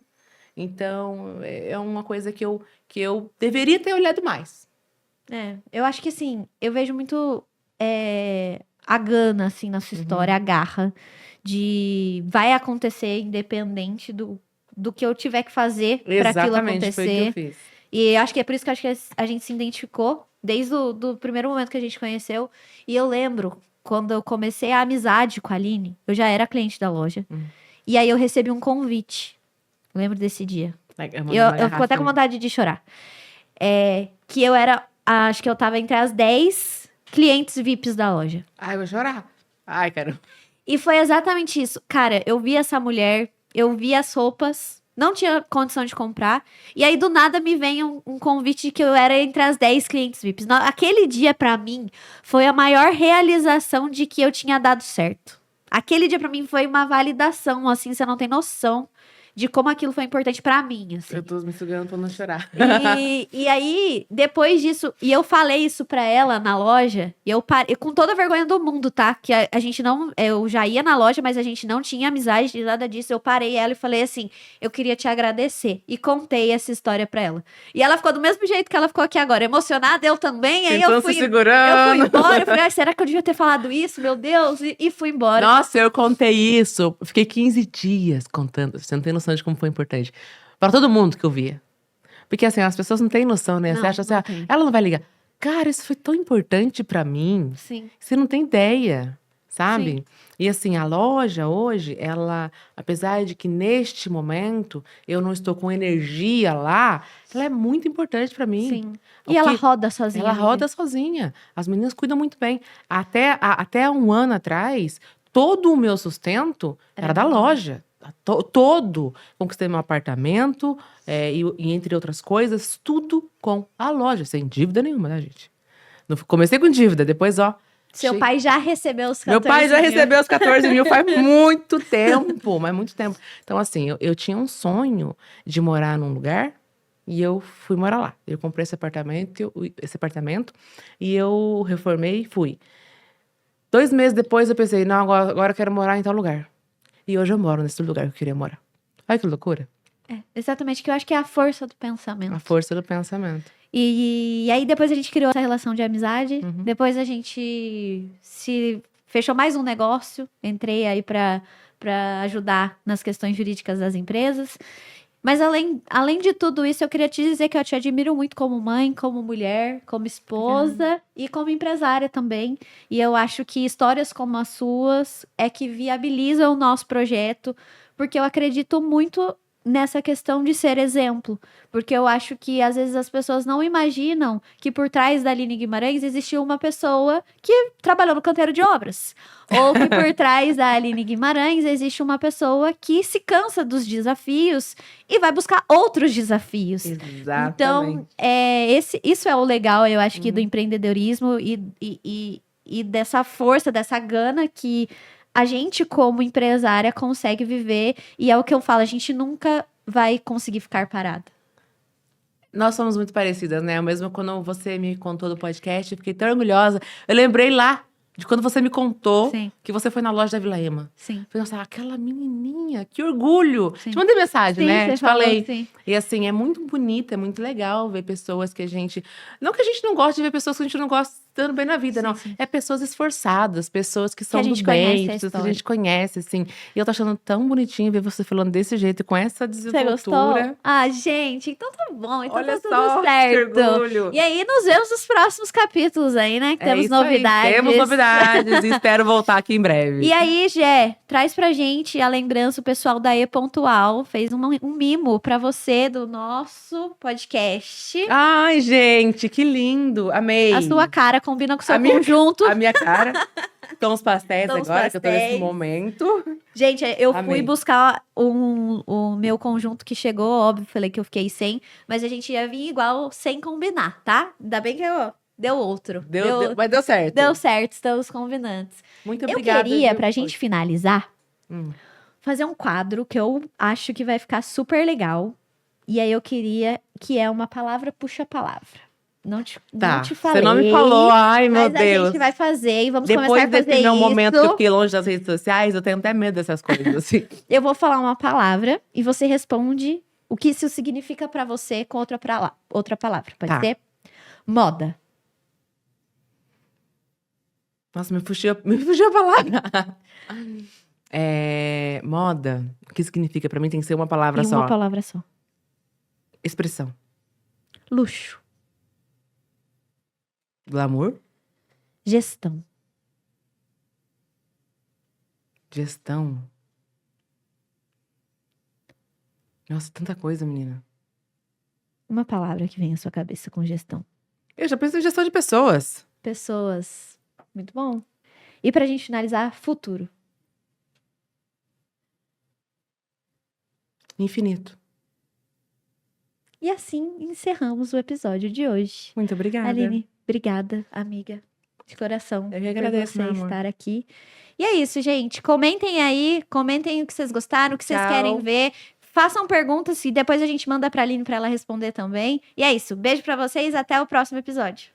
Então, é uma coisa que eu deveria ter olhado mais. Eu acho que, assim, eu vejo muito a gana, assim, na sua história, a garra de vai acontecer independente do que eu tiver que fazer para aquilo acontecer. Foi o que eu fiz. E acho que é por isso que a gente se identificou desde o primeiro momento que a gente conheceu. E eu lembro, quando eu comecei a amizade com a Aline, eu já era cliente da loja. E aí eu recebi um convite. Eu lembro desse dia. Eu fico até com vontade de chorar. Que eu era, acho que eu tava entre as 10 clientes VIPs da loja. Ai, eu vou chorar. Ai, cara. E foi exatamente isso. Cara, eu vi essa mulher, eu vi as roupas, não tinha condição de comprar. E aí, do nada, me vem um convite de que eu era entre as 10 clientes VIPs. Aquele dia, pra mim, foi a maior realização de que eu tinha dado certo. Aquele dia, pra mim, foi uma validação, assim, você não tem noção de como aquilo foi importante pra mim, assim. Eu tô me sugando pra não chorar. E aí, depois disso, e eu falei isso pra ela na loja, e eu com toda a vergonha do mundo, tá? Que a gente não, eu já ia na loja, mas a gente não tinha amizade de nada disso. Eu parei ela e falei assim, eu queria te agradecer. E contei essa história pra ela. E ela ficou do mesmo jeito que ela ficou aqui agora, emocionada, eu também. Aí eu fui embora, eu falei, será que eu devia ter falado isso, meu Deus? E fui embora. Nossa, eu contei isso, fiquei 15 dias contando, você não tem noção de como foi importante. Pra todo mundo que eu via. Porque assim, as pessoas não têm noção, né? Não, você acha assim, ela não vai ligar. Cara, isso foi tão importante pra mim. Sim. Você não tem ideia, sabe? Sim. E assim, a loja hoje, ela, apesar de que neste momento eu não estou com energia lá, ela é muito importante pra mim. Sim. E ela roda sozinha. Ela roda sozinha. As meninas cuidam muito bem. Até 1 ano atrás, todo o meu sustento era da loja. Todo. Conquistei meu apartamento, e entre outras coisas, tudo com a loja, sem dívida nenhuma, né, gente? Comecei com dívida, depois, ó. Seu pai já recebeu os 14 Meu pai já mil. recebeu os 14 mil faz muito tempo, mas muito tempo. Então, assim, eu tinha um sonho de morar num lugar e eu fui morar lá. Eu comprei esse apartamento e eu reformei e fui. 2 meses depois eu pensei, não, agora eu quero morar em tal lugar. E hoje eu moro nesse lugar que eu queria morar. Olha que loucura. Exatamente, que eu acho que é a força do pensamento. A força do pensamento. E aí depois a gente criou essa relação de amizade. Depois a gente se fechou mais um negócio. Entrei aí pra ajudar nas questões jurídicas das empresas. Mas além de tudo isso, eu queria te dizer que eu te admiro muito como mãe, como mulher, como esposa e como empresária também. E eu acho que histórias como as suas é que viabilizam o nosso projeto, porque eu acredito muito nessa questão de ser exemplo. Porque eu acho que, às vezes, as pessoas não imaginam que por trás da Aline Guimarães existiu uma pessoa que trabalhou no canteiro de obras. Ou que por trás da Aline Guimarães existe uma pessoa que se cansa dos desafios e vai buscar outros desafios. Exatamente. Então, isso é o legal, eu acho que do empreendedorismo e dessa força, dessa gana que a gente, como empresária, consegue viver. E é o que eu falo, a gente nunca vai conseguir ficar parada. Nós somos muito parecidas, né? Mesmo quando você me contou do podcast, eu fiquei tão orgulhosa. Eu lembrei lá de quando você me contou que você foi na loja da Vila Ema. Sim. Falei, nossa, aquela menininha, que orgulho. Sim. Te mandei mensagem, Sim, né? você Te falei. falou, sim. E assim, é muito bonito, é muito legal ver pessoas que a gente... Não que a gente não goste de ver pessoas que a gente não gosta dando bem na vida, Sim, não. sim. É pessoas esforçadas, pessoas que são a do gente bem, conhece a pessoas que a história. gente conhece, assim. E eu tô achando tão bonitinho ver você falando desse jeito, com essa Você desenvoltura. gostou? Ah, gente, então tá bom. Então Olha tá só, tudo que certo. orgulho. E aí, nos vemos nos próximos capítulos aí, né? Que temos isso aí. novidades. Temos novidades e espero voltar aqui em breve. E aí, Gé, traz pra gente a lembrança, o pessoal da E-Pontual fez um mimo pra você do nosso podcast. Ai, gente, que lindo. Amei. A sua cara combina com o seu A minha- conjunto. A minha cara. Tons pastéis Tons agora, que eu tô nesse pastéis. momento. Gente, eu fui Amei. buscar o meu conjunto que chegou, óbvio, falei que eu fiquei sem, mas a gente ia vir igual sem combinar, tá? Ainda bem que deu outro. Mas deu certo. Deu certo, estamos combinantes. Muito Eu obrigada. queria, viu? pra gente finalizar, Hum. fazer um quadro que eu acho que vai ficar super legal. E aí eu queria que é uma palavra puxa palavra. Não te falei. Você não me falou. Ai, meu mas a Deus. gente vai fazer e vamos começar Depois a fazer desse meu isso. momento que eu fiquei longe das redes sociais, eu tenho até medo dessas coisas, assim. Eu vou falar uma palavra e você responde o que isso significa pra você com outra palavra. Pode Tá. ser? Moda. Nossa, me fugiu a palavra. Moda. O que significa? Pra mim tem que ser uma palavra Em só. uma palavra só. Expressão. Luxo. Glamour. Gestão. Gestão. Nossa, tanta coisa, menina. Uma palavra que vem à sua cabeça com gestão. Eu já penso em gestão de pessoas. Pessoas. Muito bom. E pra gente finalizar, futuro. Infinito. E assim encerramos o episódio de hoje. Muito obrigada. Aline, obrigada, amiga. De coração. Eu que agradeço, por você meu amor. estar aqui. E é isso, gente. Comentem aí, comentem o que vocês gostaram, o que vocês Tchau. querem ver. Façam perguntas e depois a gente manda pra Aline pra ela responder também. E é isso. Beijo pra vocês, até o próximo episódio.